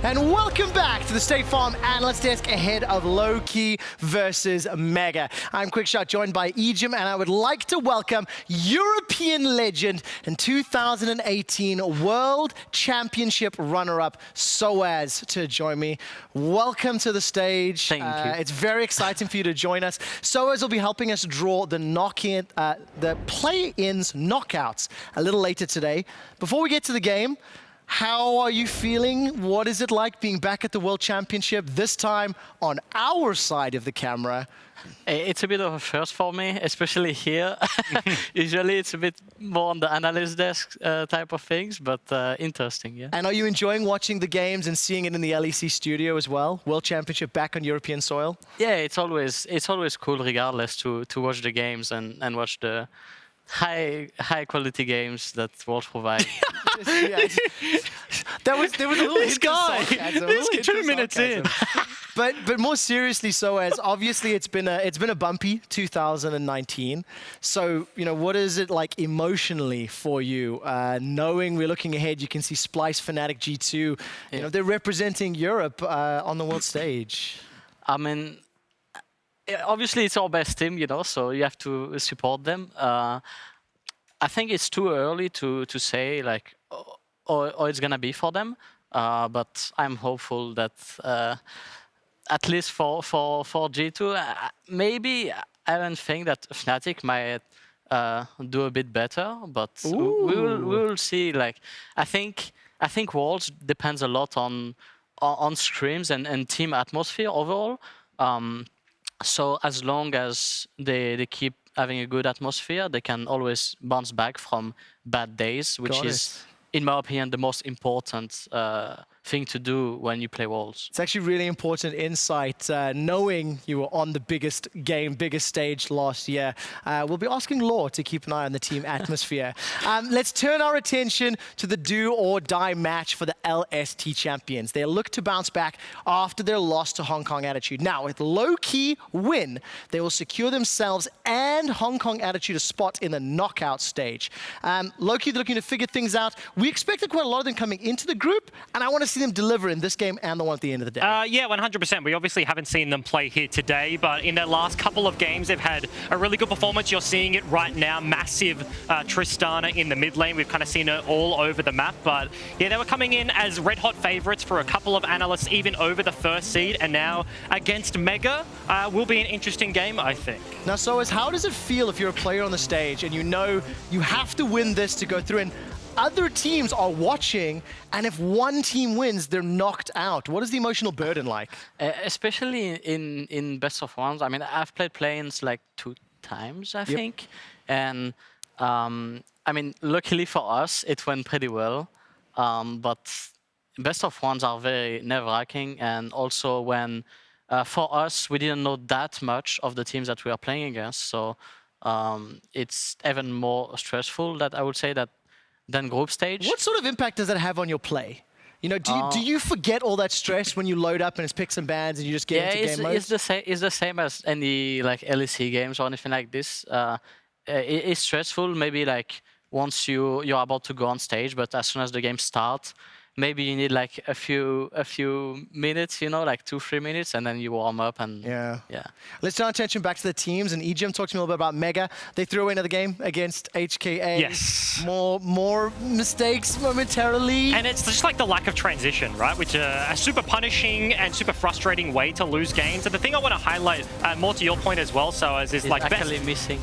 And welcome back to the State Farm Analyst Desk ahead of Lowkey versus Mega. I'm Quickshot, joined by Ejim, and I would like to welcome European legend and 2018 World Championship runner-up Soaz to join me. Welcome to the stage. Thank you. It's very exciting for you to join us. Soaz will be helping us draw the the play-ins knockouts a little later today. Before we get to the game, how are you feeling? What is it like being back at the World Championship, this time on our side of the camera? It's a bit of a first for me, especially here. Usually it's a bit more on the analyst desk type of things, but interesting, yeah. And are you enjoying watching the games and seeing it in the Elise studio as well? World Championship back on European soil? Yeah, it's always cool regardless to watch the games and watch the high quality games that World provide. There was a little This guy, this 2 minutes in. But more seriously, so as obviously it's been a bumpy 2019. So what is it like emotionally for you, knowing we're looking ahead? You can see Splice, Fnatic, G2. They're representing Europe on the world stage. I mean, obviously it's our best team, so you have to support them. I think it's too early to say like, oh, it's gonna be for them. But I'm hopeful that at least for G2, maybe I don't think that Fnatic might do a bit better, but we will see. Like I think Worlds depends a lot on scrims and team atmosphere overall. So as long as they keep having a good atmosphere, they can always bounce back from bad days, which is, in my opinion, the most important thing to do when you play Worlds. It's actually really important insight, knowing you were on the biggest stage last year. We'll be asking Law to keep an eye on the team atmosphere. Let's turn our attention to the do or die match for the LST champions. They look to bounce back after their loss to Hong Kong Attitude. Now, with Lowkey win, they will secure themselves and Hong Kong Attitude a spot in the knockout stage. Lowkey, they're looking to figure things out. We expected quite a lot of them coming into the group, and I want to see them deliver in this game and the one at the end of the day. Yeah, 100%. We obviously haven't seen them play here today, but in their last couple of games, they've had a really good performance. You're seeing it right now. Massive Tristana in the mid lane. We've kind of seen it all over the map, but yeah, they were coming in as red-hot favorites for a couple of analysts, even over the first seed, and now against Mega will be an interesting game, I think. Now, Soaz, how does it feel if you're a player on the stage and you know you have to win this to go through, and other teams are watching, and if one team wins, they're knocked out? What is the emotional burden like? Especially in best of ones. I mean, I've played play-ins like 2 times, I think. And I mean, luckily for us, it went pretty well. But best of ones are very nerve-wracking. And also when, for us, we didn't know that much of the teams that we are playing against. So it's even more stressful, that I would say, than group stage. What sort of impact does that have on your play? Do you forget all that stress when you load up and it's picks and bans and you just get into game mode? It's the same as any like LEC games or anything like this. It's stressful maybe like once you're about to go on stage, but as soon as the game starts, maybe you need like a few minutes, like 2-3 minutes, and then you warm up and yeah. Let's turn our attention back to the teams, and Ejim, talk to me a little bit about Mega. They threw away another game against HKA. Yes. More mistakes momentarily. And it's just like the lack of transition, right? Which a super punishing and super frustrating way to lose games. And the thing I want to highlight, more to your point as well, so is like Akali missing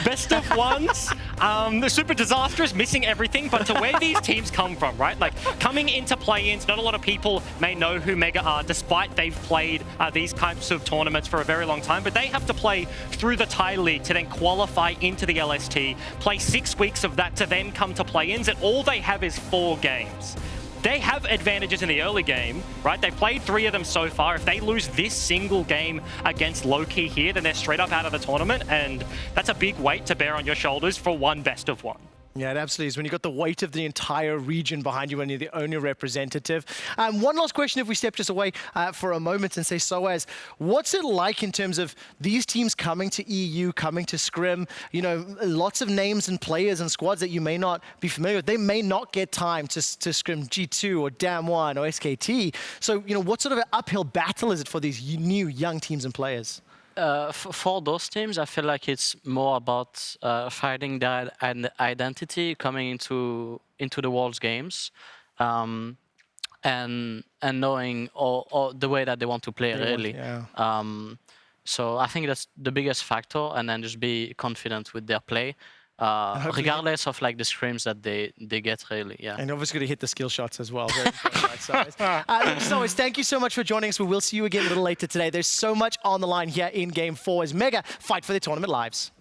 best of ones. They're super disastrous, missing everything, but to where these teams come from, right? Like coming into play-ins, not a lot of people may know who Mega are, despite they've played these types of tournaments for a very long time, but they have to play through the Thai League to then qualify into the LST, play 6 weeks of that to then come to play-ins, and all they have is 4 games. They have advantages in the early game, right? They've played 3 of them so far. If they lose this single game against Lowkey here, then they're straight up out of the tournament, and that's a big weight to bear on your shoulders for one best of one. Yeah, it absolutely is. When you've got the weight of the entire region behind you and you're the only representative. One last question, if we step just away for a moment and say, Soaz, what's it like in terms of these teams coming to EU, coming to Scrim? You know, lots of names and players and squads that you may not be familiar with. They may not get time to Scrim G2 or Dam1 or SKT. So, you know, what sort of an uphill battle is it for these new young teams and players? For those teams, I feel like it's more about finding their identity coming into the World's Games, and knowing all the way that they want to play really. So I think that's the biggest factor, and then just be confident with their play. Regardless of like the scrims that they get, really, yeah. And obviously going to hit the skill shots as well. So thank you so much for joining us. We will see you again a little later today. There's so much on the line here in Game 4 as Mega fight for their tournament lives.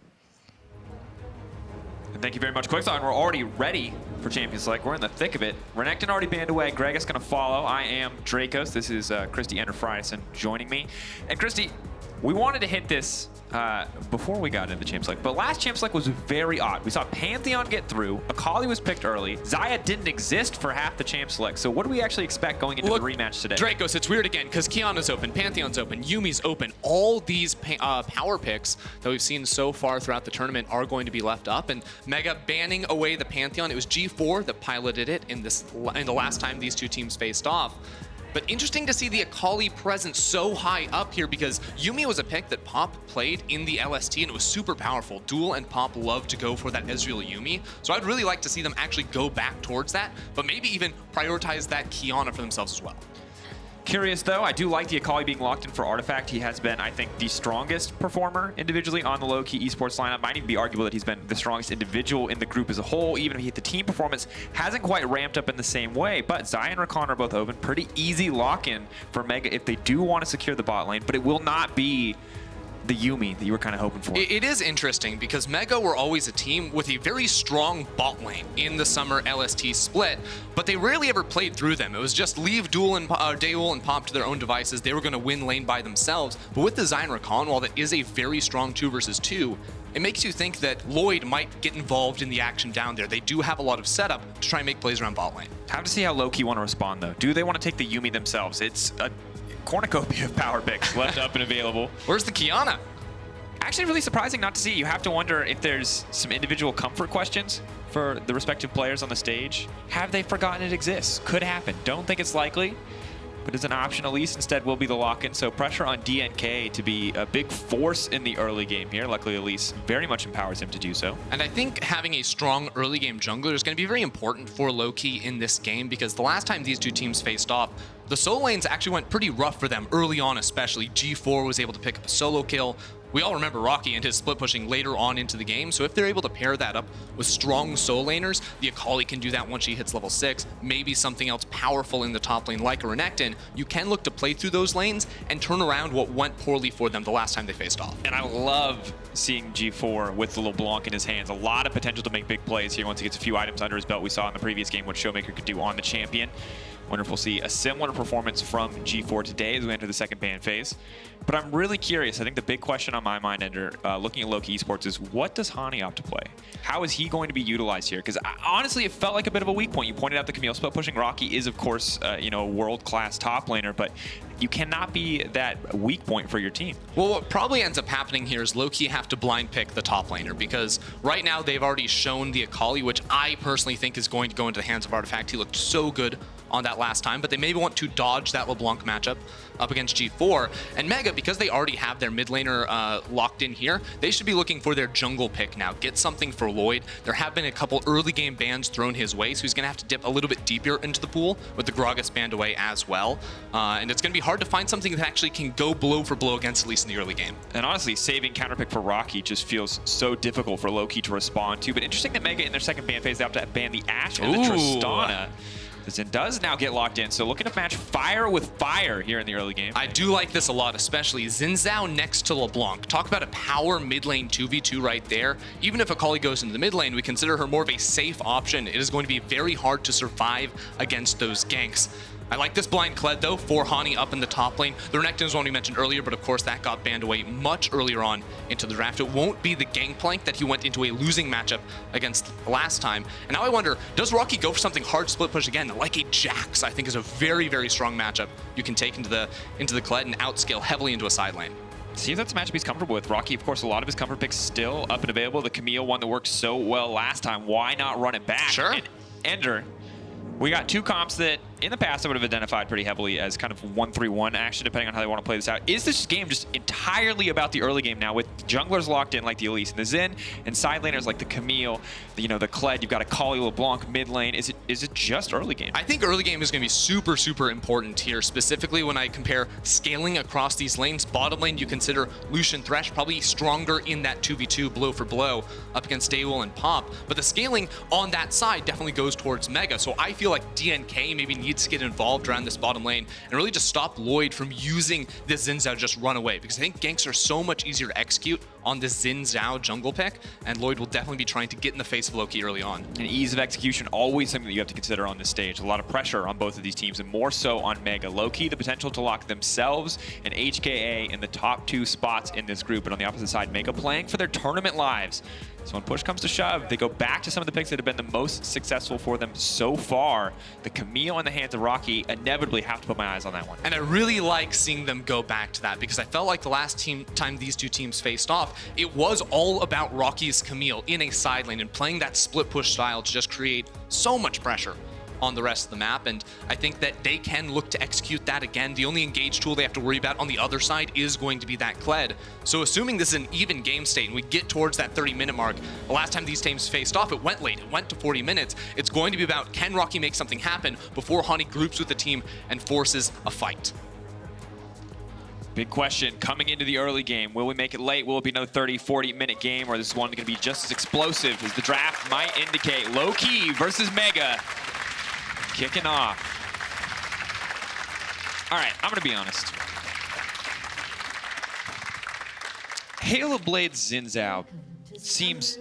And thank you very much, Quicksaw. And we're already ready for Champions League. We're in the thick of it. Renekton already banned away. Greg is going to follow. I am Dracos. This is Christy Enterfryson joining me. And Christy, we wanted to hit this before we got into the Champs League, but last Champs League was very odd. We saw Pantheon get through, Akali was picked early, Xayah didn't exist for half the Champs League. So what do we actually expect going into the rematch today? Dracos, it's weird again, because Qiyana's open, Pantheon's open, Yumi's open. All these power picks that we've seen so far throughout the tournament are going to be left up, and Mega banning away the Pantheon. It was G4 that piloted it in the last time these two teams faced off. But interesting to see the Akali presence so high up here, because Yumi was a pick that Pop played in the LST and it was super powerful. DeuL and Pop love to go for that Ezreal Yumi. So I'd really like to see them actually go back towards that, but maybe even prioritize that Qiyana for themselves as well. Curious though, I do like the Akali being locked in for Artifact. He has been, I think, the strongest performer individually on the Lowkey Esports lineup. Might even be arguable that he's been the strongest individual in the group as a whole, even if the team performance hasn't quite ramped up in the same way. But Xayah and Rakan are both open. Pretty easy lock-in for Mega if they do want to secure the bot lane, but it will not be the Yumi that you were kind of hoping for. It is interesting because Mega were always a team with a very strong bot lane in the summer LST split, but they rarely ever played through them. It was just leave DeuL and Pop to their own devices. They were going to win lane by themselves. But with the Xayah and Rakan, while that is a very strong 2 versus 2, it makes you think that Lloyd might get involved in the action down there. They do have a lot of setup to try and make plays around bot lane. Have to see how Lowkey want to respond though. Do they want to take the Yumi themselves? It's a cornucopia of power picks left up and available. Where's the Qiyana? Actually really surprising not to see. You have to wonder if there's some individual comfort questions for the respective players on the stage. Have they forgotten it exists? Could happen. Don't think it's likely, but it's an option. Elise instead will be the lock-in, so pressure on DNK to be a big force in the early game here. Luckily, Elise very much empowers him to do so. And I think having a strong early game jungler is going to be very important for Lowkey in this game, because the last time these two teams faced off, the solo lanes actually went pretty rough for them early on, especially. G4 was able to pick up a solo kill. We all remember Rockky and his split pushing later on into the game, so if they're able to pair that up with strong solo laners, the Akali can do that once she hits level 6, maybe something else powerful in the top lane like a Renekton. You can look to play through those lanes and turn around what went poorly for them the last time they faced off. And I love seeing G4 with the LeBlanc in his hands. A lot of potential to make big plays here once he gets a few items under his belt. We saw in the previous game what Showmaker could do on the champion. Wonder if we'll see a similar performance from G4 today as we enter the second ban phase. But I'm really curious. I think the big question on my mind, Ender, looking at Lowkey Esports, is what does Hani opt to play? How is he going to be utilized here? Because honestly, it felt like a bit of a weak point. You pointed out the Camille split pushing. Rockky is, of course, you know, a world-class top laner, but you cannot be that weak point for your team. Well, what probably ends up happening here is Lowkey have to blind pick the top laner, because right now they've already shown the Akali, which I personally think is going to go into the hands of Artifact. He looked so good on that last time, but they maybe want to dodge that LeBlanc matchup up against G4. And Mega, because they already have their mid laner locked in here, they should be looking for their jungle pick now. Get something for Lloyd. There have been a couple early game bans thrown his way, so he's going to have to dip a little bit deeper into the pool with the Gragas banned away as well. And it's going to be hard to find something that actually can go blow for blow against Elise in the early game. And honestly, saving counterpick for Rockky just feels so difficult for Lowkey to respond to. But interesting that Mega in their second ban phase, they have to ban the Ashe and the Tristana. It does now get locked in, so looking to match fire with fire here in the early game. I do like this a lot, especially Xin Zhao next to LeBlanc. Talk about a power mid lane 2v2 right there. Even if Akali goes into the mid lane, we consider her more of a safe option. It is going to be very hard to survive against those ganks. I like this blind Kled, though, for Hani up in the top lane. The Renekton is one we mentioned earlier, but of course that got banned away much earlier on into the draft. It won't be the Gangplank that he went into a losing matchup against last time. And now I wonder, does Rockky go for something hard split push again? Like a Jax, I think, is a very, very strong matchup you can take into the Kled and outscale heavily into a side lane. See if that's a matchup he's comfortable with. Rockky, of course, a lot of his comfort picks still up and available. The Camille one that worked so well last time. Why not run it back? Sure. And Ender, we got two comps that in the past I would have identified pretty heavily as kind of 1-3-1 action, depending on how they want to play this out. Is this game just entirely about the early game now with junglers locked in like the Elise and the Xin and side laners like the Camille, the Kled, you've got Akali, LeBlanc mid lane. Is it just early game? I think early game is going to be super, super important here, specifically when I compare scaling across these lanes. Bottom lane, you consider Lucian, Thresh probably stronger in that 2v2 blow for blow up against DeuL and Pop, but the scaling on that side definitely goes towards Mega, so I feel like DNK maybe needs to get involved around this bottom lane and really just stop Lloyd from using this Xin Zhao to just run away, because I think ganks are so much easier to execute on this Xin Zhao jungle pick, and Lloyd will definitely be trying to get in the face of Lowkey early on. And ease of execution, always something that you have to consider on this stage. A lot of pressure on both of these teams, and more so on Mega. Lowkey, the potential to lock themselves and HKA in the top 2 spots in this group, and on the opposite side, Mega playing for their tournament lives. So when push comes to shove, they go back to some of the picks that have been the most successful for them so far. The Camille in the hands of Rockky, inevitably have to put my eyes on that one. And I really like seeing them go back to that, because I felt like the last time these two teams faced off, it was all about Rocky's Camille in a side lane and playing that split push style to just create so much pressure on the rest of the map, and I think that they can look to execute that again. The only engage tool they have to worry about on the other side is going to be that Kled. So assuming this is an even game state and we get towards that 30-minute mark, the last time these teams faced off, it went late, it went to 40 minutes. It's going to be about, can Rockky make something happen before Hani groups with the team and forces a fight? Big question coming into the early game. Will we make it late? Will it be another 30, 40-minute game, or is this one going to be just as explosive as the draft might indicate? Lowkey versus Mega. Kicking off. All right, I'm gonna be honest. Hail of Blades Xin Zhao seems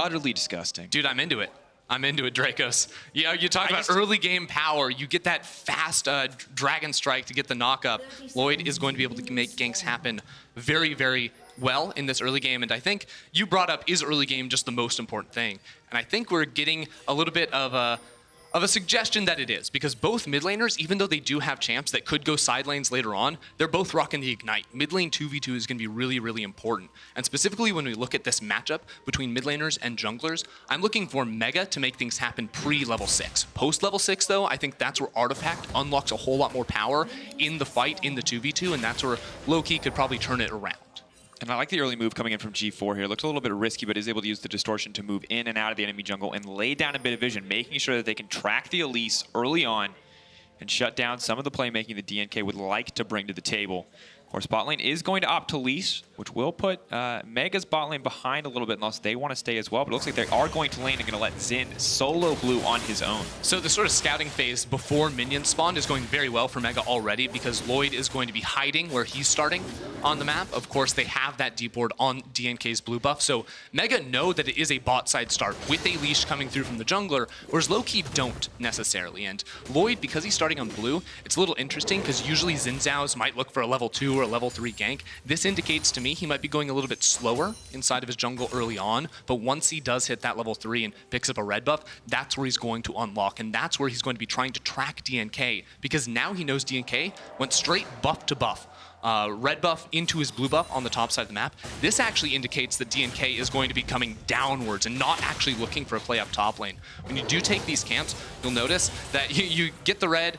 utterly disgusting. Dude, I'm into it. I'm into it, Dracos. Yeah, you talk about early game power. You get that fast Dragon Strike to get the knock up. Lloyd is going to be able to make ganks happen very, very well in this early game. And I think you brought up, is early game just the most important thing? And I think we're getting a little bit of a suggestion that it is, because both mid laners, even though they do have champs that could go side lanes later on, they're both rocking the Ignite. Mid lane 2v2 is going to be really, really important. And specifically when we look at this matchup between mid laners and junglers, I'm looking for Mega to make things happen pre-level 6. Post-level 6, though, I think that's where Artifact unlocks a whole lot more power in the fight, in the 2v2, and that's where Lowkey could probably turn it around. And I like the early move coming in from G4 here. Looks a little bit risky, but is able to use the distortion to move in and out of the enemy jungle and lay down a bit of vision, making sure that they can track the Elise early on and shut down some of the playmaking that DNK would like to bring to the table. Of course, bot lane is going to opt to Elise, which will put Mega's bot lane behind a little bit unless they want to stay as well. But it looks like they are going to lane and going to let Xin solo blue on his own. So the sort of scouting phase before minions spawn is going very well for Mega already, because Lloyd is going to be hiding where he's starting on the map. Of course, they have that deep ward on DNK's blue buff. So Mega know that it is a bot side start with a leash coming through from the jungler, whereas Lowkey don't necessarily. And Lloyd, because he's starting on blue, it's a little interesting because usually Xin Zhao's might look for a level 2 or a level 3 gank. This indicates to me he might be going a little bit slower inside of his jungle early on, but once he does hit that level 3 and picks up a red buff, that's where he's going to unlock, and that's where he's going to be trying to track DNK, because now he knows DNK went straight buff to buff. Red buff into his blue buff on the top side of the map. This actually indicates that DNK is going to be coming downwards and not actually looking for a play up top lane. When you do take these camps, you'll notice that you get the red,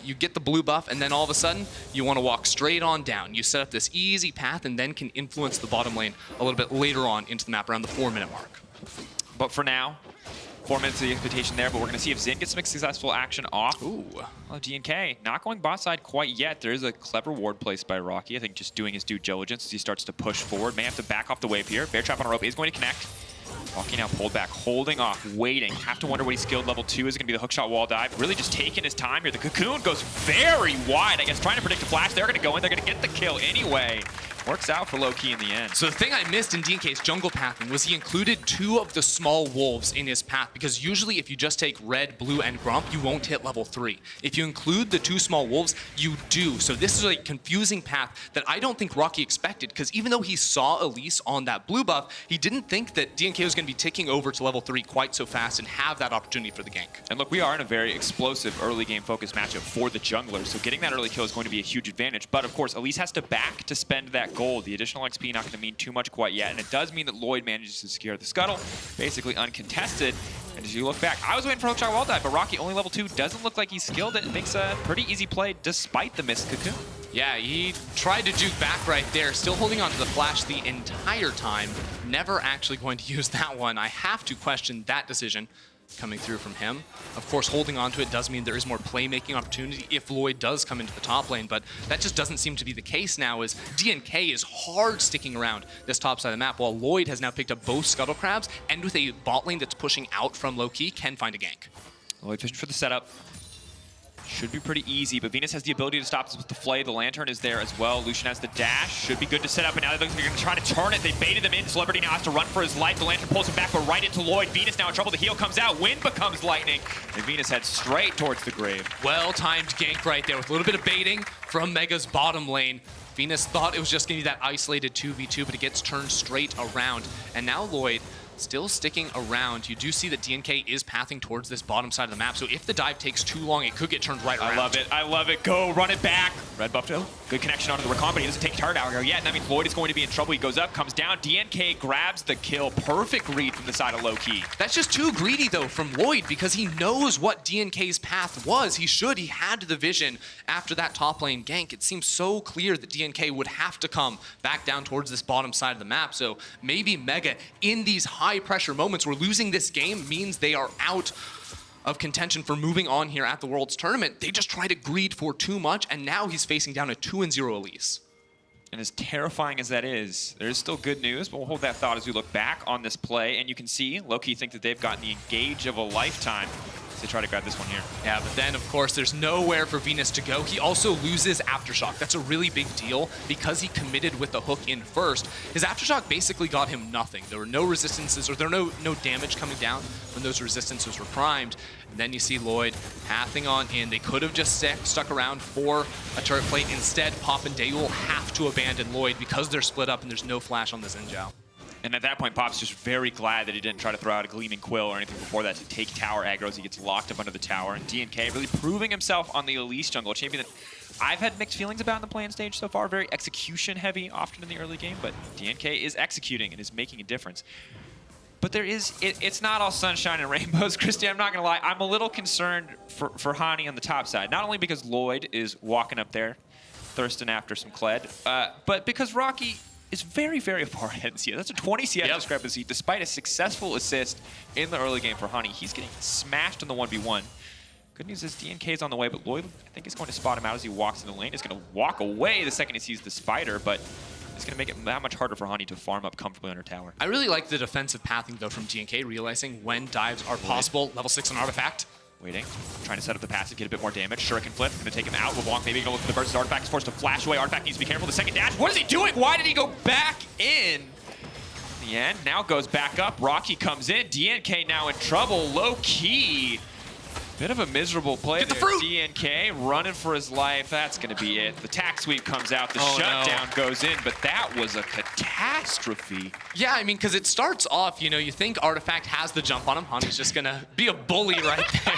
you get the blue buff, and then all of a sudden, you want to walk straight on down. You set up this easy path and then can influence the bottom lane a little bit later on into the map around the 4-minute mark. But for now, 4 minutes of the expectation there, but we're going to see if Xin gets some successful action off. Ooh. Well, DNK not going bot side quite yet. There is a clever ward placed by Rockky. I think just doing his due diligence as he starts to push forward. May have to back off the wave here. Bear Trap on a rope is going to connect. Rockky now pulled back, holding off, waiting. Have to wonder what he's skilled. Level 2 is going to be the hookshot wall dive. Really just taking his time here. The cocoon goes very wide. I guess trying to predict a flash. They're going to go in. They're going to get the kill anyway. Works out for Lowkey in the end. So the thing I missed in DNK's jungle pathing was he included 2 of the small wolves in his path, because usually if you just take red, blue, and Gromp, you won't hit level 3. If you include the 2 small wolves, you do. So this is a confusing path that I don't think Rockky expected, because even though he saw Elise on that blue buff, he didn't think that DNK was going to be ticking over to level 3 quite so fast and have that opportunity for the gank. And look, we are in a very explosive early game focused matchup for the jungler, so getting that early kill is going to be a huge advantage. But of course, Elise has to back to spend that gold. The additional XP not going to mean too much quite yet, and it does mean that Lloyd manages to secure the scuttle, basically uncontested. And as you look back, I was waiting for Hookshot wall dive, but Rockky only level 2, doesn't look like he's skilled it. It makes a pretty easy play despite the missed cocoon. Yeah, he tried to juke back right there, still holding on to the flash the entire time. Never actually going to use that one. I have to question that decision coming through from him. Of course, holding on to it does mean there is more playmaking opportunity if Lloyd does come into the top lane, but that just doesn't seem to be the case now, as DNK is hard sticking around this top side of the map, while Lloyd has now picked up both Scuttle Crabs, and with a bot lane that's pushing out from Lowkey, can find a gank. Lloyd fishing for the setup. Should be pretty easy, but Venus has the ability to stop this with the Flay. The Lantern is there as well. Lucian has the dash. Should be good to set up, and now they're going to try to turn it. They baited them in. Celebrity now has to run for his life. The Lantern pulls him back, but right into Lloyd. Venus now in trouble. The heal comes out. Wind becomes lightning, and Venus heads straight towards the grave. Well-timed gank right there with a little bit of baiting from Mega's bottom lane. Venus thought it was just going to be that isolated 2v2, but it gets turned straight around. And now Lloyd still sticking around. You do see that DNK is pathing towards this bottom side of the map, so if the dive takes too long, it could get turned right around. I love it. I love it. Go, run it back. Red buff, though. Good connection onto the Rakan, but he doesn't take Tard out yet, and that means Lloyd is going to be in trouble. He goes up, comes down. DNK grabs the kill. Perfect read from the side of Lowkey. That's just too greedy, though, from Lloyd, because he knows what DNK's path was. He had the vision after that top lane gank. It seems so clear that DNK would have to come back down towards this bottom side of the map, so maybe Mega, in these high-pressure moments where losing this game means they are out of contention for moving on here at the Worlds Tournament, they just try to greed for too much, and now he's facing down a 2-0 Elise. And as terrifying as that is, there is still good news, but we'll hold that thought as we look back on this play, and you can see Lowkey think that they've gotten the engage of a lifetime as they try to grab this one here. Yeah, but then, of course, there's nowhere for Venus to go. He also loses Aftershock. That's a really big deal because he committed with the hook in first. His Aftershock basically got him nothing. There were no resistances, or there were no damage coming down when those resistances were primed. And then you see Lloyd pathing on in. They could have just stuck around for a turret plate. Instead, Pop and DeuL have to abandon Lloyd because they're split up and there's no flash on the Zhao. And at that point, Pop's just very glad that he didn't try to throw out a Gleaming Quill or anything before that to take tower aggros. He gets locked up under the tower. And DNK really proving himself on the Elise jungle, a champion that I've had mixed feelings about in the playing stage so far. Very execution heavy often in the early game, but DNK is executing and is making a difference. But there is, it's not all sunshine and rainbows, Christy, I'm not gonna lie. I'm a little concerned for Hani on the top side. Not only because Lloyd is walking up there, thirsting after some Kled, but because Rockky is very, very far ahead in CS. That's a 20 CS discrepancy, despite a successful assist in the early game for Hani. He's getting smashed in the 1v1. Good news is DNK is on the way, but Lloyd, I think, is going to spot him out as he walks in the lane. He's going to walk away the second he sees the spider, but it's going to make it that much harder for Hani to farm up comfortably under tower. I really like the defensive pathing, though, from DNK, realizing when dives are possible. Level 6 on Artifact. Waiting, trying to set up the passive, get a bit more damage. Shuriken flip, gonna take him out. LeBlanc maybe gonna look for the burst. Artifact is forced to flash away. Artifact needs to be careful. The second dash, what is he doing? Why did he go back in? In the end, now goes back up. Rockky comes in. DNK now in trouble. Lowkey. Bit of a miserable play there. DNK running for his life. That's gonna be it. The tack sweep comes out. The shutdown goes in, but that was a catastrophe. Yeah, I mean, because it starts off, you know, you think Artifact has the jump on him. Hani's just gonna be a bully right there.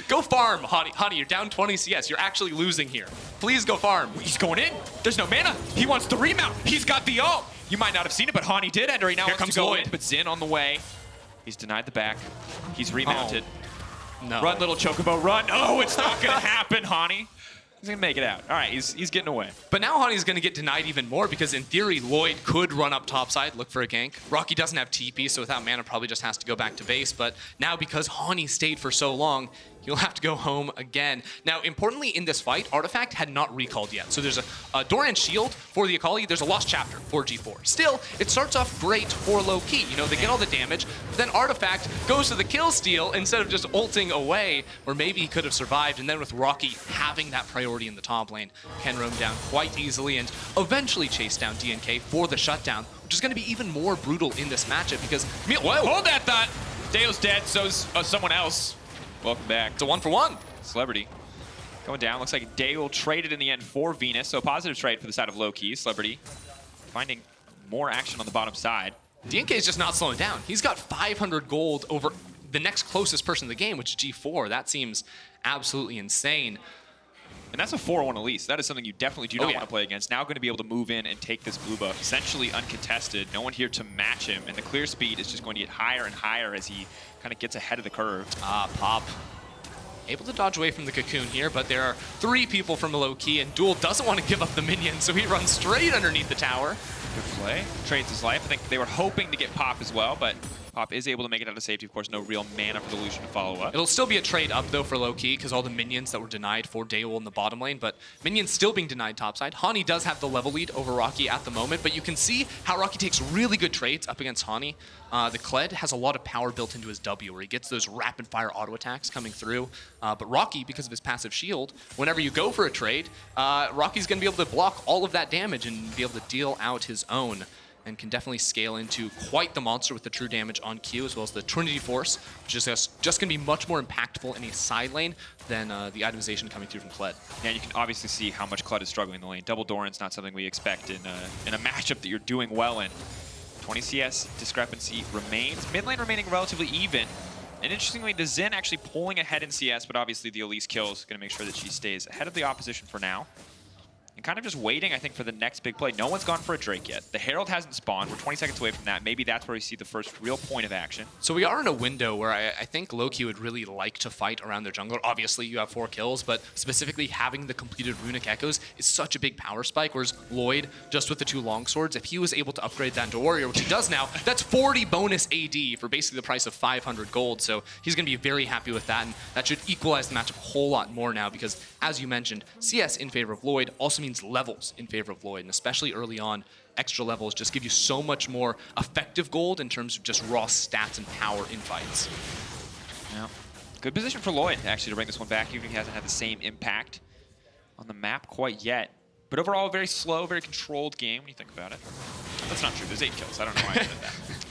Go farm, Hani, you're down 20 CS. You're actually losing here. Please go farm. He's going in. There's no mana. He wants the remount. He's got the ult. You might not have seen it, but Hani did enter. He now wants to go in, but Xin on the way. He's denied the back. He's remounted. No. Run, little Chocobo, run. Oh, it's not going to happen, Hani. He's going to make it out. All right, he's getting away. But now Hani's going to get denied even more because, in theory, Lloyd could run up topside, look for a gank. Rockky doesn't have TP, so without mana, probably just has to go back to base. But now, because Hani stayed for so long, he'll have to go home again. Now, importantly in this fight, Artifact had not recalled yet. So there's a Doran shield for the Akali. There's a lost chapter for G4. Still, it starts off great for Lowkey. You know, they get all the damage, but then Artifact goes to the kill steal instead of just ulting away, where maybe he could have survived. And then with Rockky having that priority in the top lane, can roam down quite easily and eventually chase down DNK for the shutdown, which is going to be even more brutal in this matchup because Camille, whoa! Hold that thought! DeuL's dead, so's someone else. Welcome back. It's a 1-for-1. Celebrity going down. Looks like DeuL traded in the end for Venus, so a positive trade for the side of Lowkey. Celebrity finding more action on the bottom side. DNK is just not slowing down. He's got 500 gold over the next closest person in the game, which is G4. That seems absolutely insane. And that's a 4-1 Elise. That is something you definitely do not want to play against. Now going to be able to move in and take this blue buff, essentially uncontested. No one here to match him, and the clear speed is just going to get higher and higher as he kind of gets ahead of the curve. Pop. Able to dodge away from the cocoon here, but there are 3 people from Lowkey, and DeuL doesn't want to give up the minions, so he runs straight underneath the tower. Good play. Trades his life. I think they were hoping to get Pop as well, but Pop is able to make it out of safety. Of course, no real mana for the Lucian to follow up. It'll still be a trade up, though, for Lowkey, because all the minions that were denied for DeuL in the bottom lane, but minions still being denied topside. Hani does have the level lead over Rockky at the moment, but you can see how Rockky takes really good trades up against Hani. The Kled has a lot of power built into his W, where he gets those rapid-fire auto attacks coming through. But Rockky, because of his passive shield, whenever you go for a trade, Rocky's going to be able to block all of that damage and be able to deal out his own, and can definitely scale into quite the monster with the true damage on Q, as well as the Trinity Force, which is just going to be much more impactful in a side lane than the itemization coming through from Kled. Yeah, you can obviously see how much Kled is struggling in the lane. Double Doran's not something we expect in a matchup that you're doing well in. 20 CS discrepancy remains. Mid lane remaining relatively even. And interestingly, the Xin actually pulling ahead in CS, but obviously the Elise kill is going to make sure that she stays ahead of the opposition for now. And kind of just waiting, I think, for the next big play. No one's gone for a Drake yet. The Herald hasn't spawned. We're 20 seconds away from that. Maybe that's where we see the first real point of action. So we are in a window where I think Lowkey would really like to fight around their jungler. Obviously, you have 4 kills, but specifically having the completed Runic Echoes is such a big power spike, whereas Lloyd, just with the 2 longswords, if he was able to upgrade that into Warrior, which he does now, that's 40 bonus AD for basically the price of 500 gold. So he's going to be very happy with that, and that should equalize the matchup a whole lot more now because, as you mentioned, CS in favor of Lloyd also means levels in favor of Lloyd, and especially early on, extra levels just give you so much more effective gold in terms of just raw stats and power in fights. Yeah. Good position for Lloyd, actually, to bring this one back, even if he hasn't had the same impact on the map quite yet. But overall, a very slow, very controlled game when you think about it. That's not true. There's 8 kills. I don't know why I said that.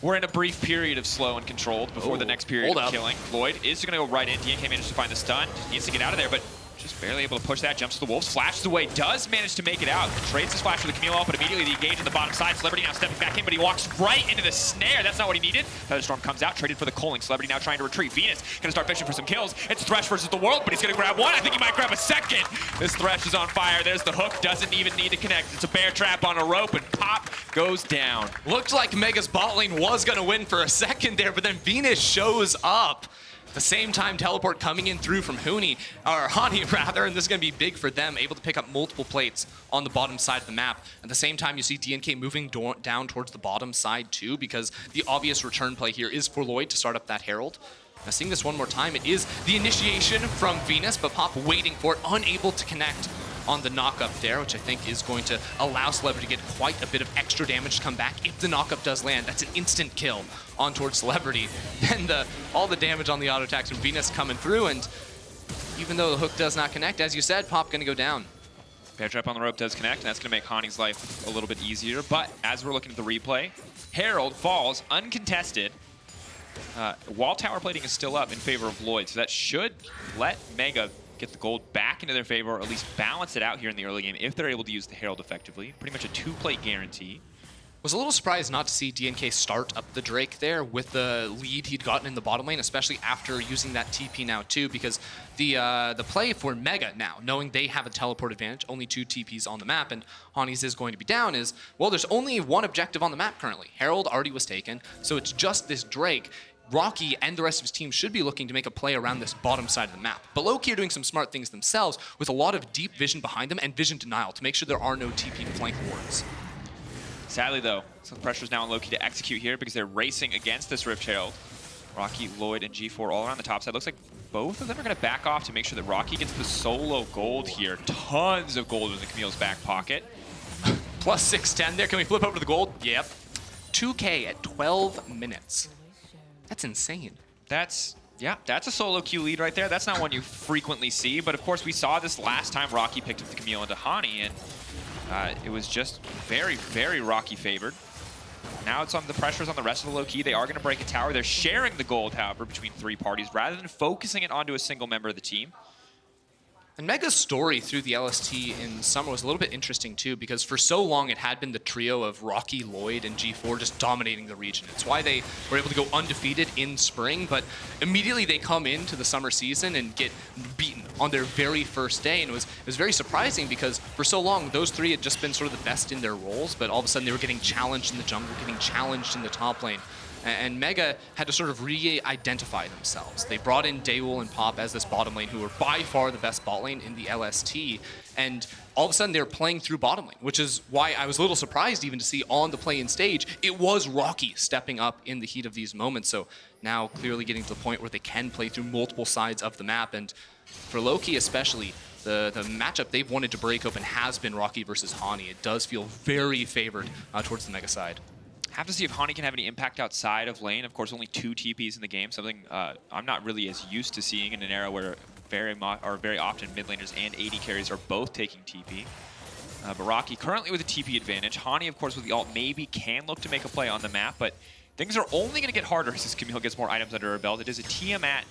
We're in a brief period of slow and controlled before the next period of killing. Lloyd is going to go right in. DNK managed to find the stun. Needs to get out of there, but just barely able to push that, jumps to the Wolves, flashes away, does manage to make it out. Trades his flash for the Camille, but immediately the engage on the bottom side. Celebrity now stepping back in, but he walks right into the snare. That's not what he needed. Thunderstorm comes out, traded for the Culling. Celebrity now trying to retreat. Venus gonna start fishing for some kills. It's Thresh versus the world, but he's gonna grab one. I think he might grab a second. This Thresh is on fire. There's the hook, doesn't even need to connect. It's a bear trap on a rope, and Pop goes down. Looked like Mega's bot lane was gonna win for a second there, but then Venus shows up. At the same time, teleport coming in through from Hani, rather, and this is going to be big for them, able to pick up multiple plates on the bottom side of the map. At the same time, you see DNK moving down towards the bottom side too, because the obvious return play here is for Lloyd to start up that Herald. Now, seeing this one more time, it is the initiation from Venus, but Pop waiting for it, unable to connect on the knockup there, which I think is going to allow Celebrity to get quite a bit of extra damage to come back. If the knockup does land, that's an instant kill on towards Celebrity. And all the damage on the auto attacks from Venus coming through, and even though the hook does not connect, as you said, Pop gonna go down. Bear trap on the rope does connect, and that's gonna make Hani's life a little bit easier. But as we're looking at the replay, Herald falls uncontested. Wall tower plating is still up in favor of Lloyd, so that should let Mega get the gold back into their favor, or at least balance it out here in the early game if they're able to use the Herald effectively. Pretty much a 2-plate guarantee. Was a little surprised not to see DNK start up the Drake there with the lead he'd gotten in the bottom lane, especially after using that TP now too, because the play for Mega now, knowing they have a teleport advantage, only 2 TPs on the map, and Hani's is going to be down, is, well, there's only one objective on the map currently. Herald already was taken, so it's just this Drake. Rockky and the rest of his team should be looking to make a play around this bottom side of the map. But Lowkey are doing some smart things themselves with a lot of deep vision behind them and vision denial to make sure there are no TP flank wards. Sadly, though, some pressure is now on Lowkey to execute here because they're racing against this Rift Herald. Rockky, Lloyd, and G4 all around the top side. Looks like both of them are going to back off to make sure that Rockky gets the solo gold here. Tons of gold in the Camille's back pocket. Plus 610 there. Can we flip over to the gold? Yep. 2K at 12 minutes. That's insane. That's a solo queue lead right there. That's not one you frequently see, but of course we saw this last time Rockky picked up the Camille into Hani, and it was just very, very Rockky favored. Now it's on the pressures on the rest of the Lowkey. They are going to break a tower. They're sharing the gold, however, between 3 parties rather than focusing it onto a single member of the team. And Mega's story through the LST in summer was a little bit interesting too, because for so long it had been the trio of Rockky, Lloyd, and G4 just dominating the region. It's why they were able to go undefeated in spring, but immediately they come into the summer season and get beaten on their very first day. And it was very surprising because for so long those 3 had just been sort of the best in their roles, but all of a sudden they were getting challenged in the jungle, getting challenged in the top lane. And Mega had to sort of re-identify themselves. They brought in DeuL and Pop as this bottom lane, who were by far the best bot lane in the LST, and all of a sudden they were playing through bottom lane, which is why I was a little surprised even to see on the play-in stage, it was Rockky stepping up in the heat of these moments. So now clearly getting to the point where they can play through multiple sides of the map, and for Lowkey especially, the matchup they've wanted to break open has been Rockky versus Hani. It does feel very favored towards the Mega side. Have to see if Hani can have any impact outside of lane. Of course, only 2 TPs in the game, something I'm not really as used to seeing in an era where very often mid laners and AD carries are both taking TP. But Rockky currently with a TP advantage. Hani, of course, with the ult maybe can look to make a play on the map, but things are only going to get harder as Camille gets more items under her belt. It is a Tiamat,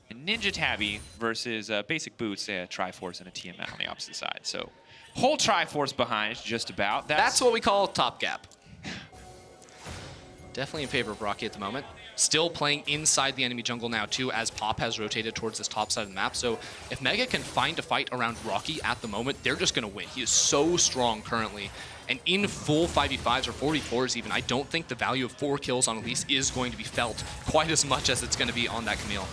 a Ninja Tabby versus basic boots, a Triforce, and a Tiamat on the opposite side. So whole Triforce behind, just about. That's what we call top gap. Definitely in favor of Rockky at the moment. Still playing inside the enemy jungle now too, as Pop has rotated towards this top side of the map. So if Mega can find a fight around Rockky at the moment, they're just going to win. He is so strong currently. And in full 5v5s or 4v4s even, I don't think the value of 4 kills on Elise is going to be felt quite as much as it's going to be on that Camille.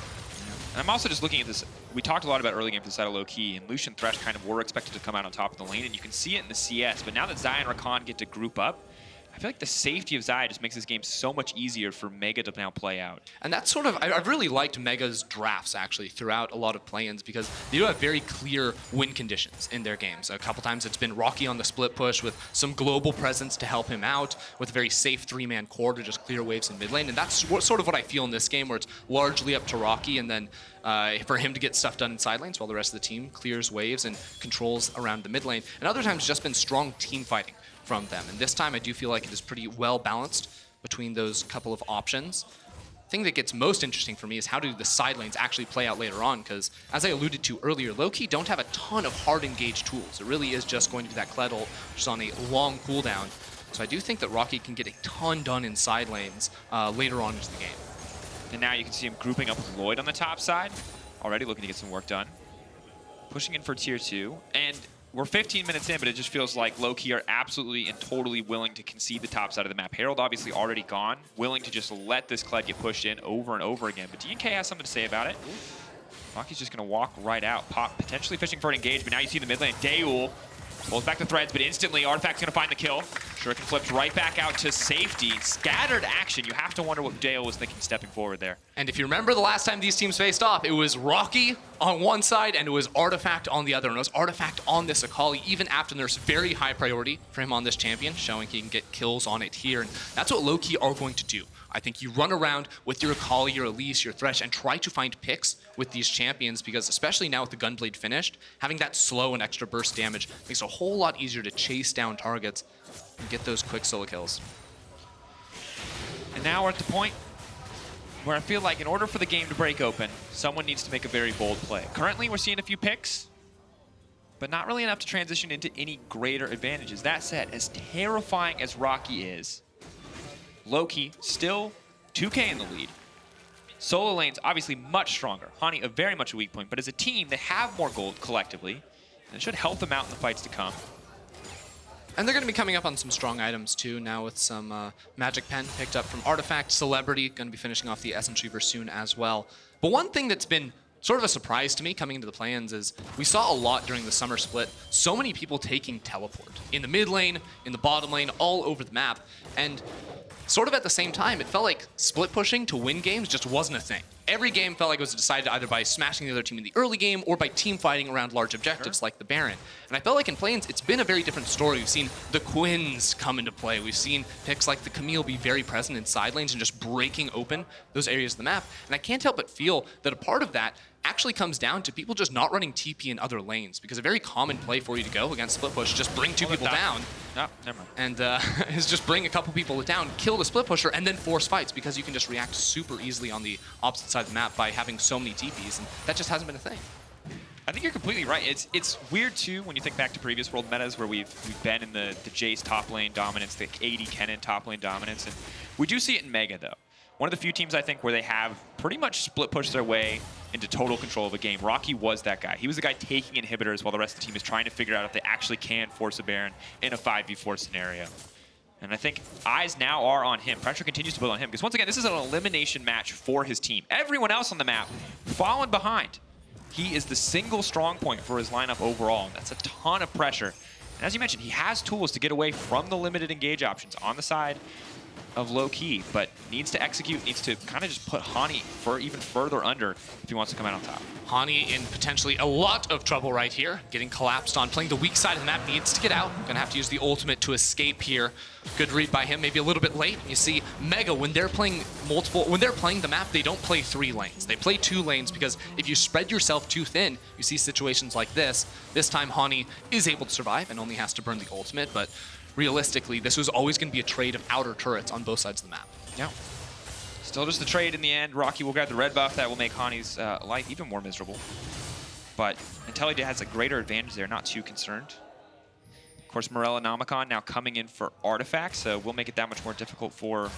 And I'm also just looking at this. We talked a lot about early game for the side of Lowkey, and Lucian Thresh kind of were expected to come out on top of the lane, and you can see it in the CS. But now that Xayah and Rakan get to group up, I feel like the safety of Xayah just makes this game so much easier for Mega to now play out. And that's sort of, I've really liked Mega's drafts actually throughout a lot of play-ins, because they do have very clear win conditions in their games. A couple times it's been Rockky on the split push with some global presence to help him out, with a very safe 3-man core to just clear waves in mid lane. And that's sort of what I feel in this game, where it's largely up to Rockky, and then for him to get stuff done in side lanes while the rest of the team clears waves and controls around the mid lane. And other times it's just been strong team fighting from them. And this time I do feel like it is pretty well balanced between those couple of options. The thing that gets most interesting for me is how do the side lanes actually play out later on, because as I alluded to earlier, Lowkey don't have a ton of hard engaged tools. It really is just going to be that Kled ult, which is on a long cooldown. So I do think that Rockky can get a ton done in side lanes later on into the game. And now you can see him grouping up with Lloyd on the top side, already looking to get some work done. Pushing in for tier 2, and we're 15 minutes in, but it just feels like Lowkey are absolutely and totally willing to concede the top side of the map. Herald obviously already gone, willing to just let this Kled get pushed in over and over again. But DK has something to say about it. Rocky's just going to walk right out. Pop potentially fishing for an engage, but now you see the mid lane. DeuL pulls back the threads, but instantly Artifact's going to find the kill. Shuriken flips right back out to safety. Scattered action. You have to wonder what DeuL was thinking stepping forward there. And if you remember the last time these teams faced off, it was Rockky on one side and it was Artifact on the other. And it was Artifact on this Akali, even after there's very high priority for him on this champion, showing he can get kills on it here. And that's what Lowkey are going to do. I think you run around with your Akali, your Elise, your Thresh, and try to find picks with these champions, because especially now with the Gunblade finished, having that slow and extra burst damage makes it a whole lot easier to chase down targets and get those quick solo kills. And now we're at the point where I feel like in order for the game to break open, someone needs to make a very bold play. Currently, we're seeing a few picks, but not really enough to transition into any greater advantages. That said, as terrifying as Rockky is, Lowkey still 2K in the lead. Solo lane's obviously much stronger. Hani very much a weak point, but as a team, they have more gold collectively, and it should help them out in the fights to come. And they're going to be coming up on some strong items too, now with some Magic Pen picked up from Artifact. Celebrity going to be finishing off the Essence Reaver soon as well. But one thing that's been sort of a surprise to me coming into the plans is we saw a lot during the summer split. So many people taking teleport in the mid lane, in the bottom lane, all over the map. And sort of at the same time, it felt like split pushing to win games just wasn't a thing. Every game felt like it was decided either by smashing the other team in the early game or by team fighting around large objectives like the Baron. And I felt like in Plains, it's been a very different story. We've seen the Quins come into play. We've seen picks like the Camille be very present in side lanes and just breaking open those areas of the map. And I can't help but feel that a part of that actually comes down to people just not running TP in other lanes, because a very common play for you to go against split push is just bring two people down. No, never mind. And is just bring a couple people down, kill the split pusher, and then force fights, because you can just react super easily on the opposite side of the map by having so many TPs, and that just hasn't been a thing. I think you're completely right. It's weird too when you think back to previous world metas where we've been in the Jace top lane dominance, the AD Kennen top lane dominance, and we do see it in Mega though. One of the few teams I think where they have pretty much split pushed their way into total control of a game. Rockky was that guy. He was the guy taking inhibitors while the rest of the team is trying to figure out if they actually can force a Baron in a 5v4 scenario. And I think eyes now are on him. Pressure continues to build on him because once again, this is an elimination match for his team. Everyone else on the map falling behind. He is the single strong point for his lineup overall. And that's a ton of pressure. And as you mentioned, he has tools to get away from the limited engage options on the side of Lowkey, but needs to execute, needs to kind of just put Hani for even further under if he wants to come out on top. Hani in potentially a lot of trouble right here, getting collapsed on, playing the weak side of the map, needs to get out. Gonna have to use the ultimate to escape here. Good read by him, maybe a little bit late. You see Mega, when they're playing the map, they don't play 3 lanes. They play 2 lanes because if you spread yourself too thin, you see situations like this. This time Hani is able to survive and only has to burn the ultimate, but realistically, this was always going to be a trade of outer turrets on both sides of the map. Yeah. Still just a trade in the end. Rockky will grab the red buff. That will make Hani's life even more miserable. But Intelli has a greater advantage there, not too concerned. Of course, Morella Namicon now coming in for artifacts, so will make it that much more difficult for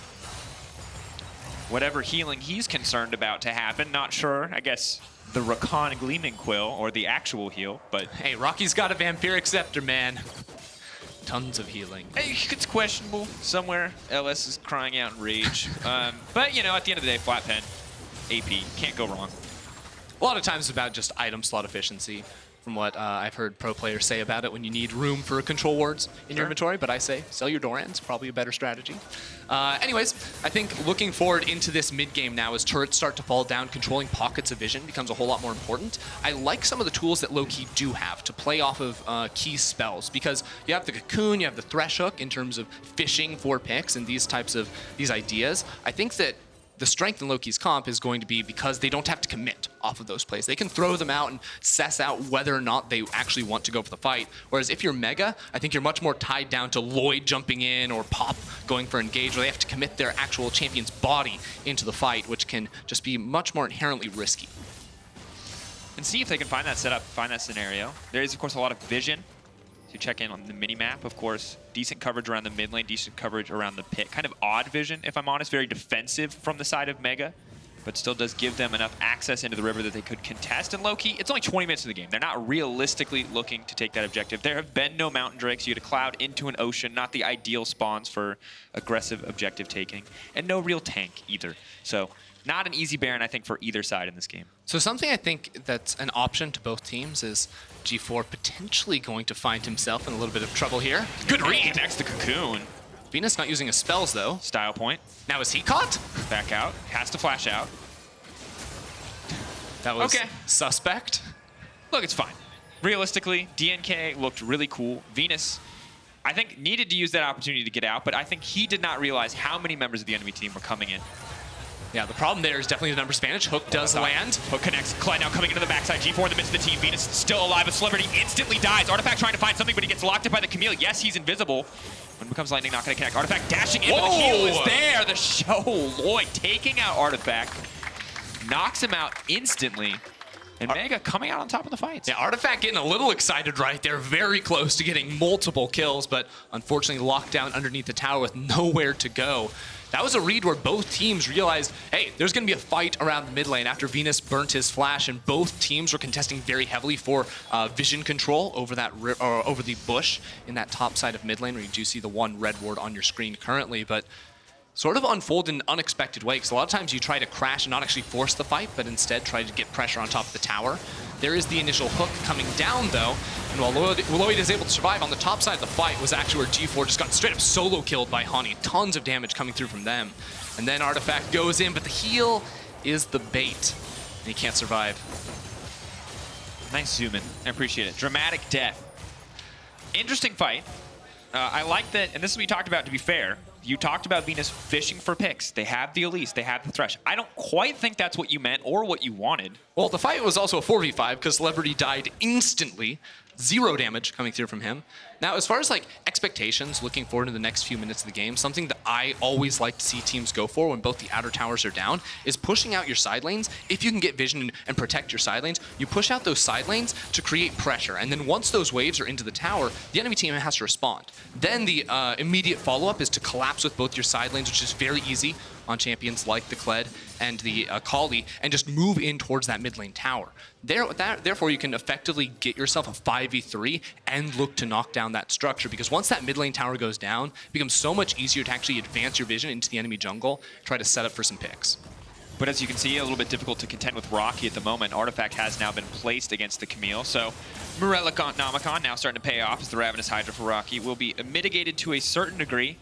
whatever healing he's concerned about to happen. Not sure, I guess, the Rakan Gleaming Quill or the actual heal, but... Hey, Rocky's got a Vampiric Scepter, man. Tons of healing. It's questionable somewhere. LS is crying out in rage. But, you know, at the end of the day, flat pen, AP, can't go wrong. A lot of times it's about just item slot efficiency, from what I've heard pro players say about it when you need room for control wards in your inventory, but I say sell your Doran's, probably a better strategy. Anyways, I think looking forward into this mid-game now as turrets start to fall down, controlling pockets of vision becomes a whole lot more important. I like some of the tools that Lowkey do have to play off of key spells, because you have the Cocoon, you have the Thresh Hook in terms of fishing for picks and these types of ideas. I think that the strength in Lowkey's comp is going to be because they don't have to commit off of those plays. They can throw them out and suss out whether or not they actually want to go for the fight. Whereas if you're Mega, I think you're much more tied down to Lloyd jumping in or Pop going for engage, where they have to commit their actual champion's body into the fight, which can just be much more inherently risky. And see if they can find that setup, find that scenario. There is, of course, a lot of vision. You check in on the mini-map, of course. Decent coverage around the mid lane, decent coverage around the pit. Kind of odd vision, if I'm honest. Very defensive from the side of Mega, but still does give them enough access into the river that they could contest. And Lowkey, it's only 20 minutes of the game. They're not realistically looking to take that objective. There have been no Mountain Drakes. You get a Cloud into an Ocean, not the ideal spawns for aggressive objective taking. And no real tank either. So not an easy Baron, I think, for either side in this game. So something I think that's an option to both teams is G4 potentially going to find himself in a little bit of trouble here. Good read. Next to Cocoon. Venus not using his spells, though. Style point. Now, is he caught? Back out. Has to flash out. That was okay. Suspect. Look, it's fine. Realistically, DNK looked really cool. Venus, I think, needed to use that opportunity to get out, but I think he did not realize how many members of the enemy team were coming in. Yeah, the problem there is definitely the numbers advantage. Hook does land. Hook connects. Kled now coming into the backside. G4 in the midst of the team. Venus still alive. A Celebrity instantly dies. Artifact trying to find something, but he gets locked up by the Camille. Yes, he's invisible. When it becomes lightning, not going to connect. Artifact dashing in, but the heal is there. The show. Lloyd taking out Artifact. Knocks him out instantly. And Mega coming out on top of the fight. Yeah, Artifact getting a little excited right there. Very close to getting multiple kills, but unfortunately locked down underneath the tower with nowhere to go. That was a read where both teams realized, hey, there's going to be a fight around the mid lane after Venus burnt his flash, and both teams were contesting very heavily for vision control over that over the bush in that top side of mid lane, where you do see the one red ward on your screen currently. But sort of unfold in an unexpected way, because a lot of times you try to crash and not actually force the fight, but instead try to get pressure on top of the tower. There is the initial hook coming down, though, and while Lloyd is able to survive, on the top side of the fight was actually where G4 just got straight up solo killed by Hani. Tons of damage coming through from them. And then Artifact goes in, but the heal is the bait, and he can't survive. Nice zoom in. I appreciate it. Dramatic death. Interesting fight. I like that, and this is what you talked about, to be fair. You talked about Venus fishing for picks. They have the Elise, they have the Thresh. I don't quite think that's what you meant or what you wanted. Well, the fight was also a 4v5 because Celebrity died instantly. 0 damage coming through from him. Now, as far as like expectations, looking forward to the next few minutes of the game, something that I always like to see teams go for when both the outer towers are down is pushing out your side lanes. If you can get vision and protect your side lanes, you push out those side lanes to create pressure. And then once those waves are into the tower, the enemy team has to respond. Then the immediate follow-up is to collapse with both your side lanes, which is very easy on champions like the Kled and the Akali, and just move in towards that mid lane tower. Therefore, you can effectively get yourself a 5v3 and look to knock down that structure, because once that mid lane tower goes down, it becomes so much easier to actually advance your vision into the enemy jungle, try to set up for some picks. But as you can see, a little bit difficult to contend with Rockky at the moment. Artifact has now been placed against the Camille, so Morelliconomicon now starting to pay off as the Ravenous Hydra for Rockky will be mitigated to a certain degree,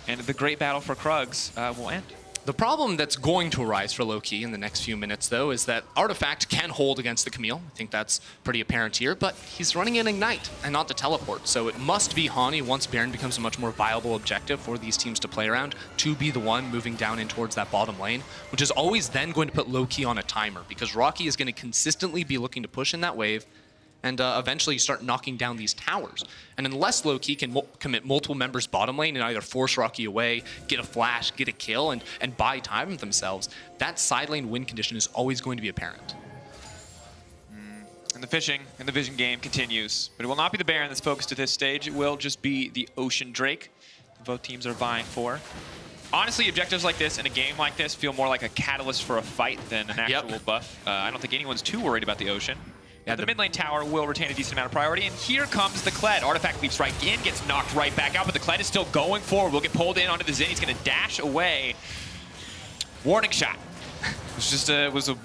and the great battle for Krugs will end. The problem that's going to arise for Lowkey in the next few minutes, though, is that Artifact can hold against the Camille. I think that's pretty apparent here, but he's running an Ignite and not the Teleport, so it must be Hani, once Baron becomes a much more viable objective for these teams to play around, to be the one moving down in towards that bottom lane, which is always then going to put Lowkey on a timer, because Rockky is going to consistently be looking to push in that wave, and eventually start knocking down these towers. And unless Lowkey can commit multiple members bottom lane and either force Rockky away, get a flash, get a kill, and buy time themselves, that side lane win condition is always going to be apparent. And the fishing and the vision game continues. But it will not be the Baron that's focused at this stage. It will just be the Ocean Drake that both teams are vying for. Honestly, objectives like this in a game like this feel more like a catalyst for a fight than an actual buff. I don't think anyone's too worried about the Ocean. Yeah, the mid lane tower will retain a decent amount of priority, and here comes the Kled. Artifact leaps right in, gets knocked right back out, but the Kled is still going forward. Will get pulled in onto the Zen. He's going to dash away. Warning shot. It was just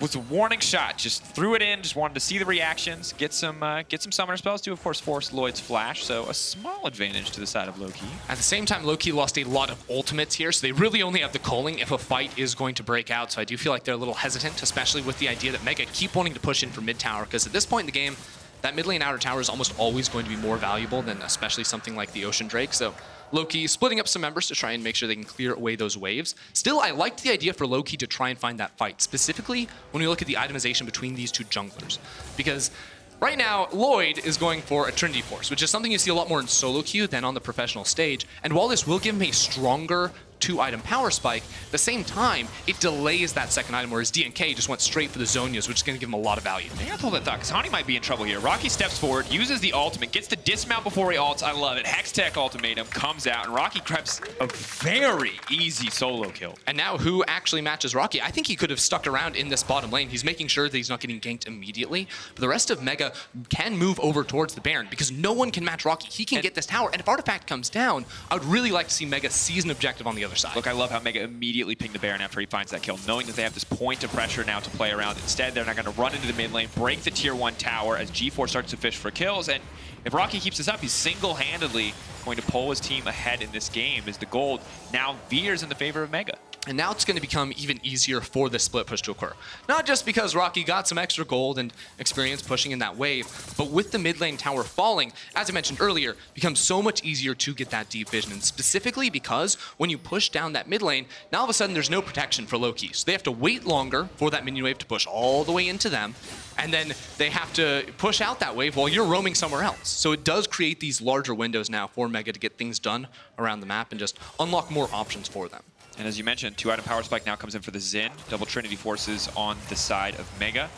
was a warning shot. Just threw it in. Just wanted to see the reactions. Get some summoner spells to, of course, force Lloyd's flash. So a small advantage to the side of Lowkey. At the same time, Lowkey lost a lot of ultimates here, so they really only have the culling if a fight is going to break out. So I do feel like they're a little hesitant, especially with the idea that Mega keep wanting to push in for mid tower, because at this point in the game, that mid lane outer tower is almost always going to be more valuable than especially something like the Ocean Drake. So Lowkey splitting up some members to try and make sure they can clear away those waves. Still, I liked the idea for Lowkey to try and find that fight, specifically when we look at the itemization between these two junglers. Because right now, Lloyd is going for a Trinity Force, which is something you see a lot more in solo queue than on the professional stage. And while this will give him a stronger 2-item power spike, at the same time, it delays that second item, whereas DNK just went straight for the Zhonias, which is going to give him a lot of value. I gotta hold that thought, because Hani might be in trouble here. Rockky steps forward, uses the ultimate, gets the dismount before he ults. I love it. Hextech ultimatum comes out, and Rockky grabs a very easy solo kill. And now who actually matches Rockky? I think he could have stuck around in this bottom lane. He's making sure that he's not getting ganked immediately. But the rest of Mega can move over towards the Baron, because no one can match Rockky. He can get this tower, and if Artifact comes down, I would really like to see Mega seize an objective on the other side. Look, I love how Mega immediately pinged the Baron after he finds that kill, knowing that they have this point of pressure now to play around. Instead, they're not going to run into the mid lane, break the tier 1 tower as G4 starts to fish for kills. And if Rockky keeps this up, he's single-handedly going to pull his team ahead in this game as the gold now veers in the favor of Mega. And now it's going to become even easier for this split push to occur. Not just because Rockky got some extra gold and experience pushing in that wave, but with the mid lane tower falling, as I mentioned earlier, it becomes so much easier to get that deep vision. And specifically because when you push down that mid lane, now all of a sudden there's no protection for Lowkey. So they have to wait longer for that minion wave to push all the way into them. And then they have to push out that wave while you're roaming somewhere else. So it does create these larger windows now for Mega to get things done around the map and just unlock more options for them. And as you mentioned, 2-item power spike now comes in for the Xin. Double Trinity Forces on the side of Mega.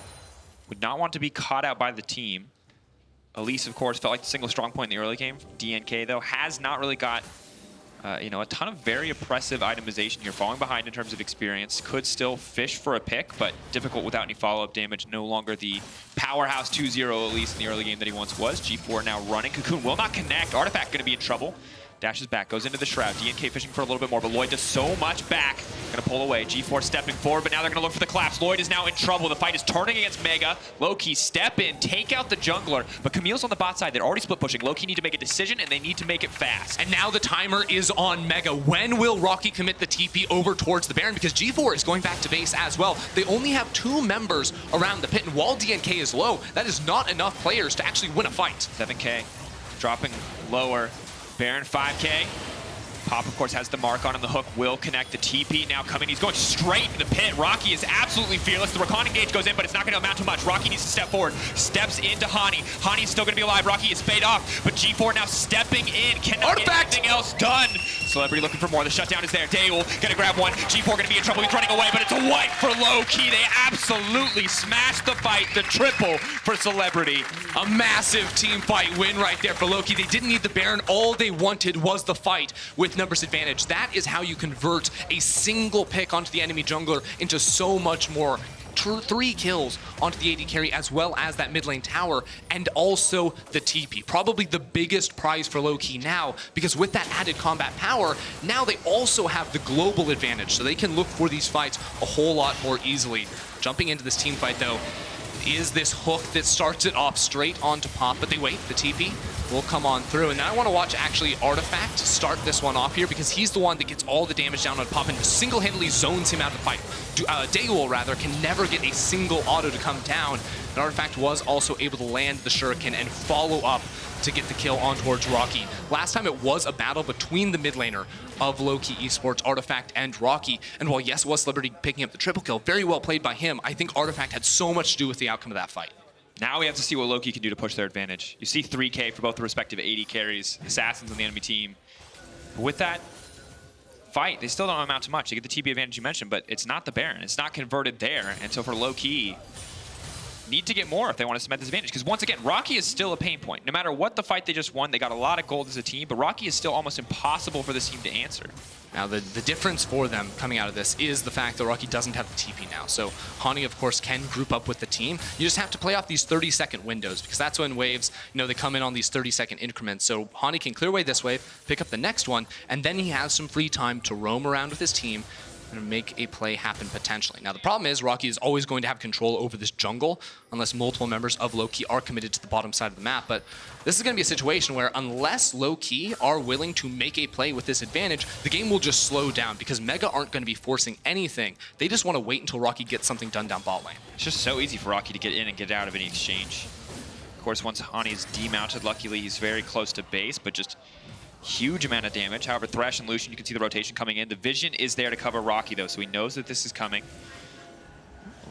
Would not want to be caught out by the team. Elise, of course, felt like the single strong point in the early game. DNK, though, has not really got a ton of very oppressive itemization here. Falling behind in terms of experience. Could still fish for a pick, but difficult without any follow-up damage. No longer the powerhouse 2-0 Elise in the early game that he once was. G4 now running. Cocoon will not connect. Artifact going to be in trouble. Dashes back, goes into the Shroud. DNK fishing for a little bit more, but Lloyd does so much back. Gonna pull away. G4 stepping forward, but now they're gonna look for the collapse. Lloyd is now in trouble. The fight is turning against Mega. Lowkey step in, take out the jungler, but Camille's on the bot side. They're already split pushing. Lowkey need to make a decision, and they need to make it fast. And now the timer is on Mega. When will Rockky commit the TP over towards the Baron? Because G4 is going back to base as well. They only have 2 members around the pit, and while DNK is low, that is not enough players to actually win a fight. 7K, dropping lower. Baron 5K. Pop, of course, has the mark on him. The hook will connect the TP. Now coming, he's going straight into the pit. Rockky is absolutely fearless. The Rakan engage goes in, but it's not going to amount to much. Rockky needs to step forward. Steps into Hani. Hani's still going to be alive. Rockky is spade off, but G4 now stepping in. Cannot get anything else done. Celebrity looking for more. The shutdown is there. DeuL going to grab one. G4 going to be in trouble. He's running away, but it's a wipe for Lowkey. They absolutely smashed the fight. The triple for Celebrity. A massive team fight win right there for Lowkey. They didn't need the Baron. All they wanted was the fight with numbers advantage. That is how you convert a single pick onto the enemy jungler into so much more. 3 kills onto the AD carry, as well as that mid lane tower, and also the TP. Probably the biggest prize for Lowkey now, because with that added combat power, now they also have the global advantage, so they can look for these fights a whole lot more easily. Jumping into this team fight, though, is this hook that starts it off straight onto Pop, but they wait. The TP will come on through, and now I want to watch actually Artifact start this one off here, because he's the one that gets all the damage down on Pop and single-handedly zones him out of the fight. DeuL, rather, can never get a single auto to come down, and Artifact was also able to land the Shuriken and follow up to get the kill on towards Rockky. Last time it was a battle between the mid laner of Lowkey Esports, Artifact, and Rockky, and while yes, it was Celebrity picking up the triple kill, very well played by him, I think Artifact had so much to do with the outcome of that fight. Now we have to see what Lowkey can do to push their advantage. You see 3K for both the respective AD carries, assassins on the enemy team. But with that fight, they still don't amount to much. They get the TP advantage you mentioned, but it's not the Baron. It's not converted there. And so for Lowkey, need to get more if they want to cement this advantage. Because once again, Rockky is still a pain point. No matter what the fight they just won, they got a lot of gold as a team, but Rockky is still almost impossible for this team to answer. Now, the difference for them coming out of this is the fact that Rockky doesn't have the TP now. So Hani, of course, can group up with the team. You just have to play off these 30-second windows, because that's when waves, they come in on these 30-second increments. So Hani can clear away this wave, pick up the next one, and then he has some free time to roam around with his team and make a play happen potentially. Now, the problem is Rockky is always going to have control over this jungle unless multiple members of Lowkey are committed to the bottom side of the map. But this is going to be a situation where unless Lowkey are willing to make a play with this advantage, the game will just slow down, because Mega aren't going to be forcing anything. They just want to wait until Rockky gets something done down bot lane. It's just so easy for Rockky to get in and get out of any exchange. Of course, once Hani is demounted, luckily he's very close to base, but just huge amount of damage. However, Thresh and Lucian, you can see the rotation coming in. The vision is there to cover Rockky, though, so he knows that this is coming.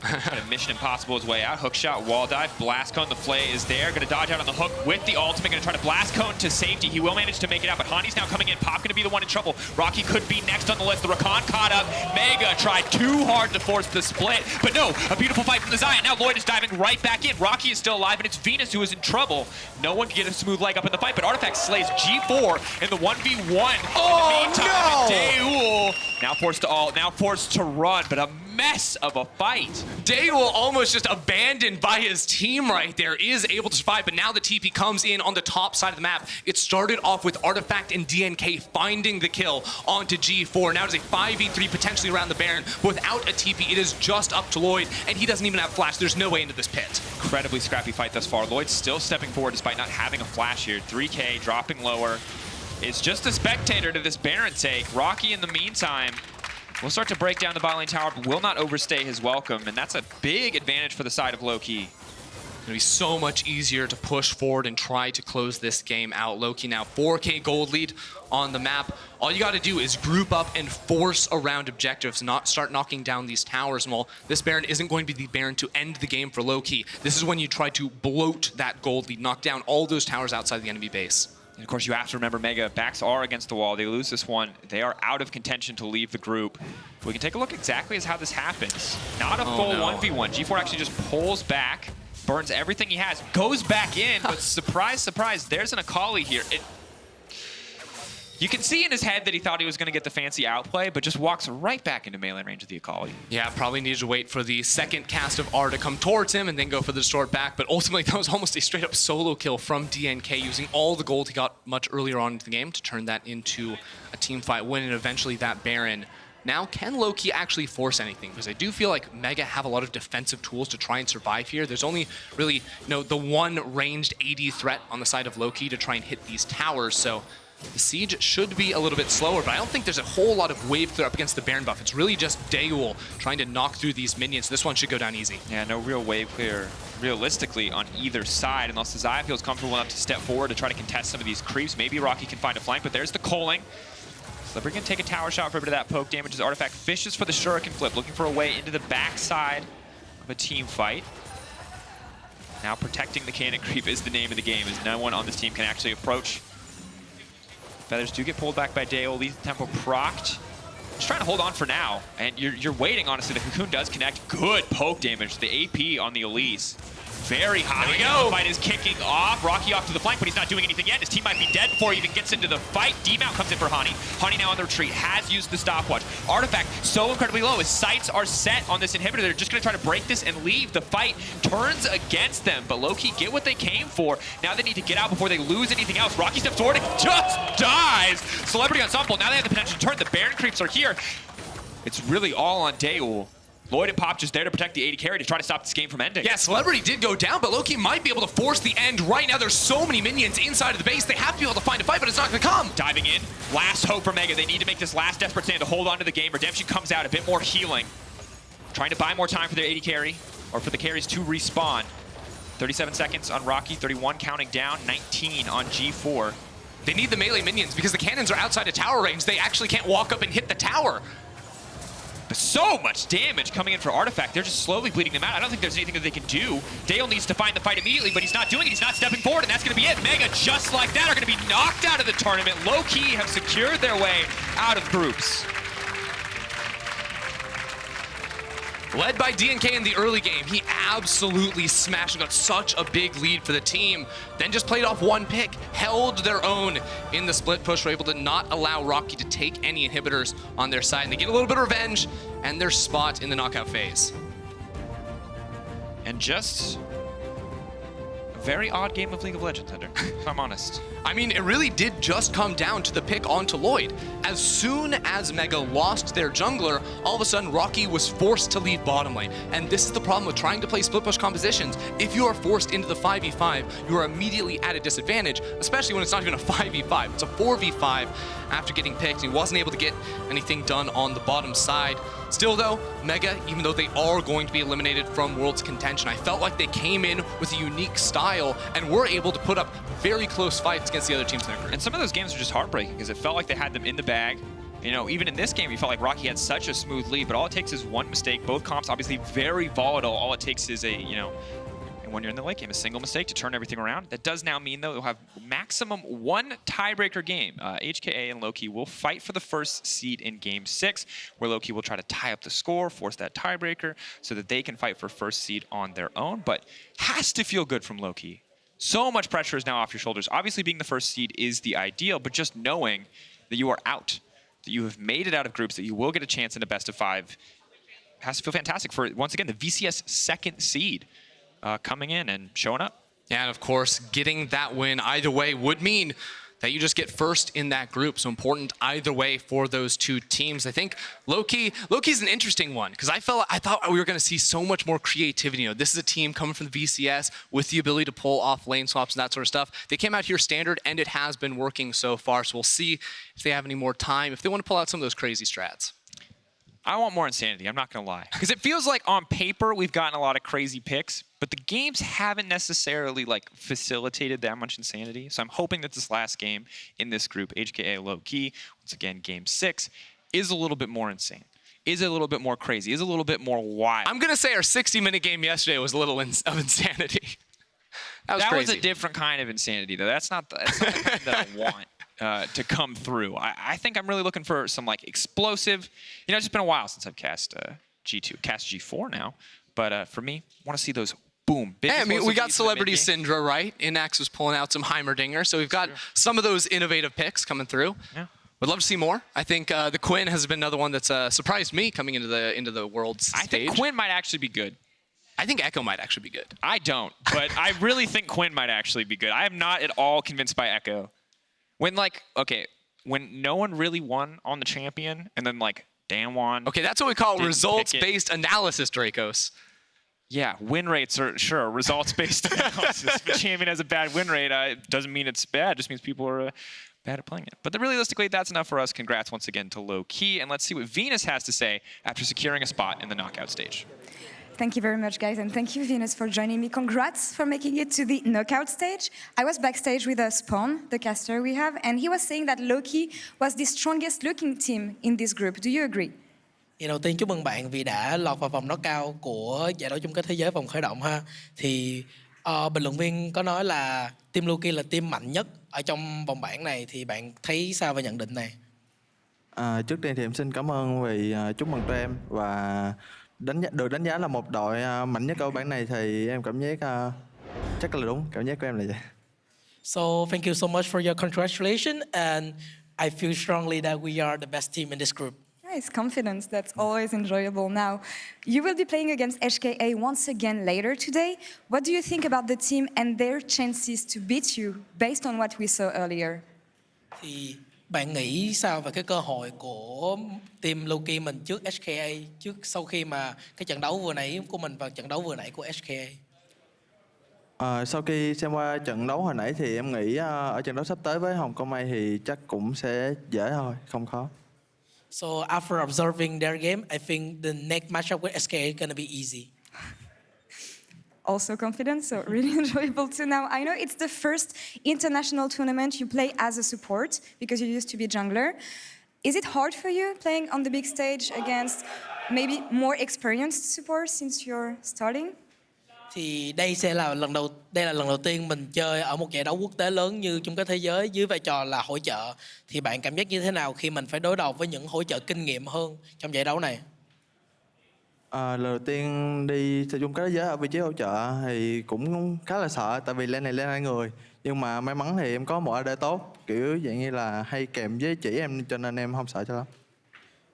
Got a Mission Impossible his way out. Hook shot, wall dive, blast cone. The flay is there. Going to dodge out on the hook with the ultimate. Going to try to blast cone to safety. He will manage to make it out, but Hani's now coming in. Pop going to be the one in trouble. Rockky could be next on the list. The Rakan caught up. Mega tried too hard to force the split, but no, a beautiful fight from the Xayah. Now Lloyd is diving right back in. Rockky is still alive, and it's Venus who is in trouble. No one can get a smooth leg up in the fight, but Artifact slays G4 in the 1v1. Oh, in the meantime, DeuL now forced to ult, now forced to run, but a mess of a fight. DeuL, almost just abandoned by his team right there, is able to survive, but now the TP comes in on the top side of the map. It started off with Artifact and DNK finding the kill onto G4. Now it's a 5v3 potentially around the Baron, but without a TP, it is just up to Lloyd, and he doesn't even have flash. There's no way into this pit. Incredibly scrappy fight thus far. Lloyd still stepping forward despite not having a flash here. 3K dropping lower. It's just a spectator to this Baron take. Rockky, in the meantime, will start to break down the bot lane tower, but will not overstay his welcome, and that's a big advantage for the side of Lowkey. It's gonna be so much easier to push forward and try to close this game out. Lowkey now 4K gold lead on the map. All you gotta do is group up and force around objectives, not start knocking down these towers. And while this Baron isn't going to be the Baron to end the game for Lowkey, this is when you try to bloat that gold lead, knock down all those towers outside the enemy base. And of course, you have to remember Mega backs are against the wall. They lose this one. They are out of contention to leave the group. We can take a look exactly as how this happens. Not a full 1v1. G4 actually just pulls back, burns everything he has, goes back in, but surprise, surprise, there's an Akali here. You can see in his head that he thought he was going to get the fancy outplay, but just walks right back into melee range of the Akali. Yeah, probably needed to wait for the second cast of R to come towards him and then go for the distort back. But ultimately, that was almost a straight-up solo kill from DNK, using all the gold he got much earlier on in the game to turn that into a team fight win, and eventually that Baron. Now, can Lowkey actually force anything? Because I do feel like Mega have a lot of defensive tools to try and survive here. There's only really, the one ranged AD threat on the side of Lowkey to try and hit these towers. So the siege should be a little bit slower, but I don't think there's a whole lot of wave clear up against the Baron buff. It's really just DeuL trying to knock through these minions. This one should go down easy. Yeah, no real wave clear realistically on either side, unless the Xayah feels comfortable enough to step forward to try to contest some of these creeps. Maybe Rockky can find a flank, but there's the culling. So we're going to take a tower shot for a bit of that poke damage as Artifact fishes for the shuriken flip, looking for a way into the backside of a team fight. Now protecting the cannon creep is the name of the game, as no one on this team can actually approach. Feathers do get pulled back by DeuL. Leads the tempo procced. Just trying to hold on for now. And you're waiting, honestly. The Cocoon does connect. Good poke damage. The AP on the Elise. Very high. There we go. The fight is kicking off. Rockky off to the flank, but he's not doing anything yet. His team might be dead before he even gets into the fight. D-mount comes in for Hani. Hani now on the retreat. Has used the stopwatch. Artifact so incredibly low. His sights are set on this inhibitor. They're just going to try to break this and leave. The fight turns against them, but Lowkey get what they came for. Now they need to get out before they lose anything else. Rockky steps forward and just dies. Celebrity Ensemble. Now they have the potential to turn. The Baron creeps are here. It's really all on DeuL. Lloyd and Pop just there to protect the AD carry to try to stop this game from ending. Yeah, Celebrity did go down, but Lowkey might be able to force the end right now. There's so many minions inside of the base. They have to be able to find a fight, but it's not going to come. Diving in. Last hope for Mega. They need to make this last desperate stand to hold on to the game. Redemption comes out, a bit more healing. Trying to buy more time for their AD carry, or for the carries to respawn. 37 seconds on Rockky, 31 counting down, 19 on G4. They need the melee minions because the cannons are outside of tower range. They actually can't walk up and hit the tower. But so much damage coming in for Artifact. They're just slowly bleeding them out. I don't think there's anything that they can do. DeuL needs to find the fight immediately, but he's not doing it. He's not stepping forward, and that's going to be it. Mega, just like that, are going to be knocked out of the tournament. Lowkey have secured their way out of groups. Led by DNK in the early game, he absolutely smashed and got such a big lead for the team. Then just played off one pick, held their own in the split push, were able to not allow Rockky to take any inhibitors on their side. And they get a little bit of revenge and their spot in the knockout phase. And just a very odd game of League of Legends, Ender, if I'm honest. I mean, it really did just come down to the pick onto Lloyd. As soon as Mega lost their jungler, all of a sudden Rockky was forced to leave bottom lane. And this is the problem with trying to play split push compositions. If you are forced into the 5v5, you are immediately at a disadvantage, especially when it's not even a 5v5. It's a 4v5 after getting picked. He wasn't able to get anything done on the bottom side. Still though, Mega, even though they are going to be eliminated from Worlds contention, I felt like they came in with a unique style and were able to put up very close fights against the other teams in their group. And some of those games were just heartbreaking because it felt like they had them in the bag. You know, even in this game, you felt like Rockky had such a smooth lead, but all it takes is one mistake. Both comps obviously very volatile. All it takes is a, and when you're in the late game, a single mistake to turn everything around. That does now mean, though, you'll have maximum one tiebreaker game. HKA and Lowkey will fight for the first seed in Game 6, where Lowkey will try to tie up the score, force that tiebreaker, so that they can fight for first seed on their own. But has to feel good from Lowkey. So much pressure is now off your shoulders. Obviously, being the first seed is the ideal, but just knowing that you are out, that you have made it out of groups, that you will get a chance in a best of 5, has to feel fantastic for, once again, the VCS second seed coming in and showing up. Yeah, and of course, getting that win either way would mean that you just get first in that group. So important either way for those two teams. I think Lowkey's an interesting one because I thought we were going to see so much more creativity. This is a team coming from the VCS with the ability to pull off lane swaps and that sort of stuff. They came out here standard and it has been working so far. So we'll see if they have any more time, if they want to pull out some of those crazy strats. I want more insanity, I'm not going to lie. Because it feels like on paper we've gotten a lot of crazy picks, but the games haven't necessarily facilitated that much insanity. So I'm hoping that this last game in this group, HKA Lowkey, once again Game 6, is a little bit more insane. Is a little bit more crazy, is a little bit more wild. I'm going to say our 60-minute game yesterday was a little of insanity. That was a different kind of insanity, though. That's not the kind that I want. To come through. I think I'm really looking for some explosive, it's just been a while since I've cast G2, cast G4 now, but for me, I want to see those boom. Big Hey, I mean, we got explosive Celebrity leads in the mid Syndra, right? Inax was pulling out some Heimerdinger, so we've got some of those innovative picks coming through. Yeah. Would love to see more. I think the Quinn has been another one that's surprised me coming into the Worlds I stage. think Quinn might actually be good. I think Echo might actually be good. I don't, but I really think Quinn might actually be good. I am not at all convinced by Echo. When when no one really won on the champion, and then like Dan won. Okay, that's what we call Didn't results-based analysis, Dracos. Yeah, win rates are sure results-based analysis. If a champion has a bad win rate, it doesn't mean it's bad. It just means people are bad at playing it. But realistically, that's enough for us. Congrats once again to Lowkey, and let's see what Venus has to say after securing a spot in the knockout stage. Thank you very much, guys, and thank you, Venus, for joining me. Congrats for making it to the knockout stage. I was backstage with Spawn, the caster we have, and he was saying that Lowkey was the strongest-looking team in this group. Do you agree? Đầu tiên chúc mừng bạn vì đã lọt vào vòng knockout của giải đấu chung kết thế giới vòng khởi động ha. Thì bình luận viên có nói là team Lowkey là team mạnh nhất ở trong vòng bảng này, thì bạn thấy sao về nhận định này? Trước tiên thì em xin cảm ơn vì chúc mừng tụi em và được đánh giá là một đội mạnh nhất ở bảng này, thì em cảm giác chắc là đúng, cảm giác của em là vậy. So thank you so much for your congratulations, and I feel strongly that we are the best team in this group. Nice, confidence, that's always enjoyable. Now, you will be playing against HKA once again later today. What do you think about the team and their chances to beat you based on what we saw earlier? Thì bạn nghĩ sao về cái cơ hội của team Lowkey mình trước HKA, sau khi mà cái trận đấu vừa nãy của mình và trận đấu vừa nãy của HKA? Sau khi xem qua trận đấu hồi nãy thì em nghĩ ở trận đấu sắp tới với Hồng Kông Mai thì chắc cũng sẽ dễ thôi, không khó. So after observing their game, I think the next matchup with SKA is going to be easy. Also confident, so really enjoyable too. Now, I know it's the first international tournament you play as a support because you used to be jungler. Is it hard for you playing on the big stage against maybe more experienced support since you're starting? Thì đây là lần đầu tiên mình chơi ở một giải đấu quốc tế lớn như chung kết thế giới dưới vai trò là hỗ trợ. Thì bạn cảm giác như thế nào khi mình phải đối đầu với những hỗ trợ kinh nghiệm hơn trong giải đấu này? Lần đầu tiên đi chung kết thế giới ở vị trí hỗ trợ thì cũng khá là sợ, tại vì lên này lên 2 người. Nhưng mà may mắn thì em có một AD tốt, kiểu dạng như là hay kèm với chỉ em, cho nên em không sợ cho lắm.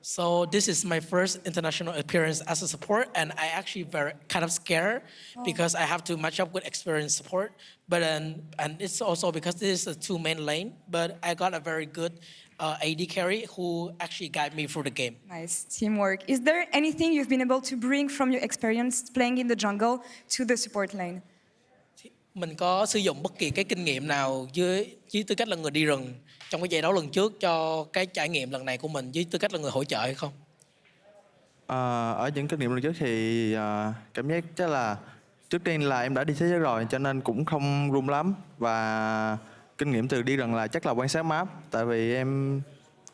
So this is my first international appearance as a support, and I actually kind of scared because I have to match up with experienced support. But and it's also because this is a 2-man lane. But I got a very good AD carry who actually guide me through the game. Nice teamwork. Is there anything you've been able to bring from your experience playing in the jungle to the support lane? Mình có sử dụng bất kỳ cái kinh nghiệm nào dưới tư cách là người đi rừng trong cái giải đấu lần trước cho cái trải nghiệm lần này của mình với tư cách là người hỗ trợ hay không? Ở những kinh nghiệm lần trước thì cảm giác chắc là trước tiên là em đã đi thế giới rồi, cho nên cũng không run lắm, và kinh nghiệm từ đi rừng là chắc là quan sát map, tại vì em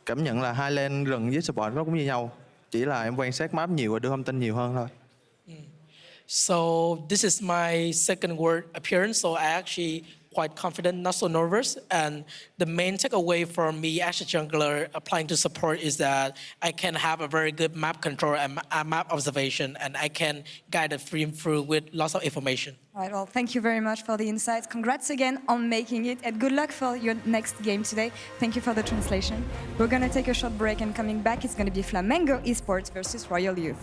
cảm nhận là hai lane rừng với support nó cũng như nhau, chỉ là em quan sát map nhiều và đưa thông tin nhiều hơn thôi. So this is my second World appearance, so I actually quite confident, not so nervous. And the main takeaway from me as a jungler applying to support is that I can have a very good map control and map observation, and I can guide the team through with lots of information. All right, well, thank you very much for the insights. Congrats again on making it, and good luck for your next game today. Thank you for the translation. We're going to take a short break, and coming back, it's going to be Flamengo Esports versus Royal Youth.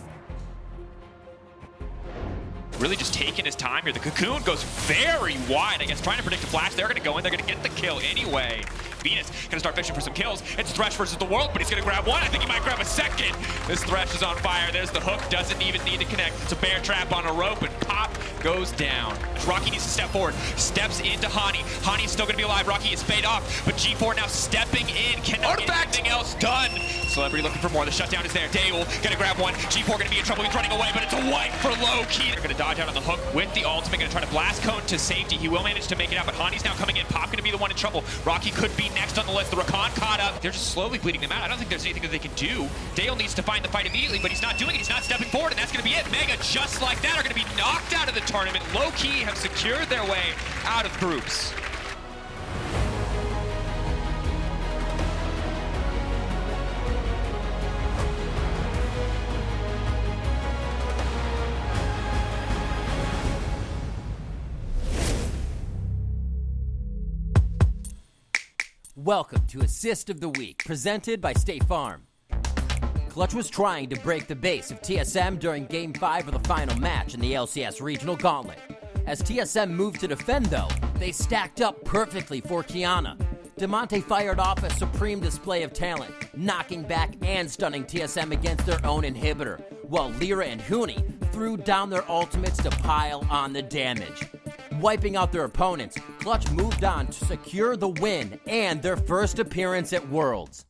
Really just taking his time here. The Cocoon goes very wide, I guess, trying to predict the flash. They're going to go in. They're going to get the kill anyway. Venus going to start fishing for some kills. It's Thresh versus the world, but he's going to grab one. I think he might grab a second. This Thresh is on fire. There's the hook. Doesn't even need to connect. It's a bear trap on a rope, and pop goes down. Rockky needs to step forward. Steps into Hani. Hani's still going to be alive. Rockky is spade off, but G4 now stepping in. Cannot get anything else done. Celebrity looking for more. The shutdown is there. DeuL going to grab one. G4 going to be in trouble. He's running away, but it's a wipe for Lowkey. They're going to dodge out on the hook with the ultimate. Going to try to blast cone to safety. He will manage to make it out, but Hani's now coming in. Pop going to be the one in trouble. Rockky could be next on the list. The Rakan caught up. They're just slowly bleeding them out. I don't think there's anything that they can do. DeuL needs to find the fight immediately, but he's not doing it. He's not stepping forward, and that's going to be it. Mega, just like that, are going to be knocked out of the tournament. Lowkey have secured their way out of groups. Welcome to Assist of the Week, presented by State Farm. Clutch was trying to break the base of TSM during Game 5 of the final match in the LCS Regional Gauntlet. As TSM moved to defend, though, they stacked up perfectly for Qiyana. Demonte fired off a supreme display of talent, knocking back and stunning TSM against their own inhibitor, while Lyra and Hani threw down their ultimates to pile on the damage. Wiping out their opponents, Clutch moved on to secure the win and their first appearance at Worlds.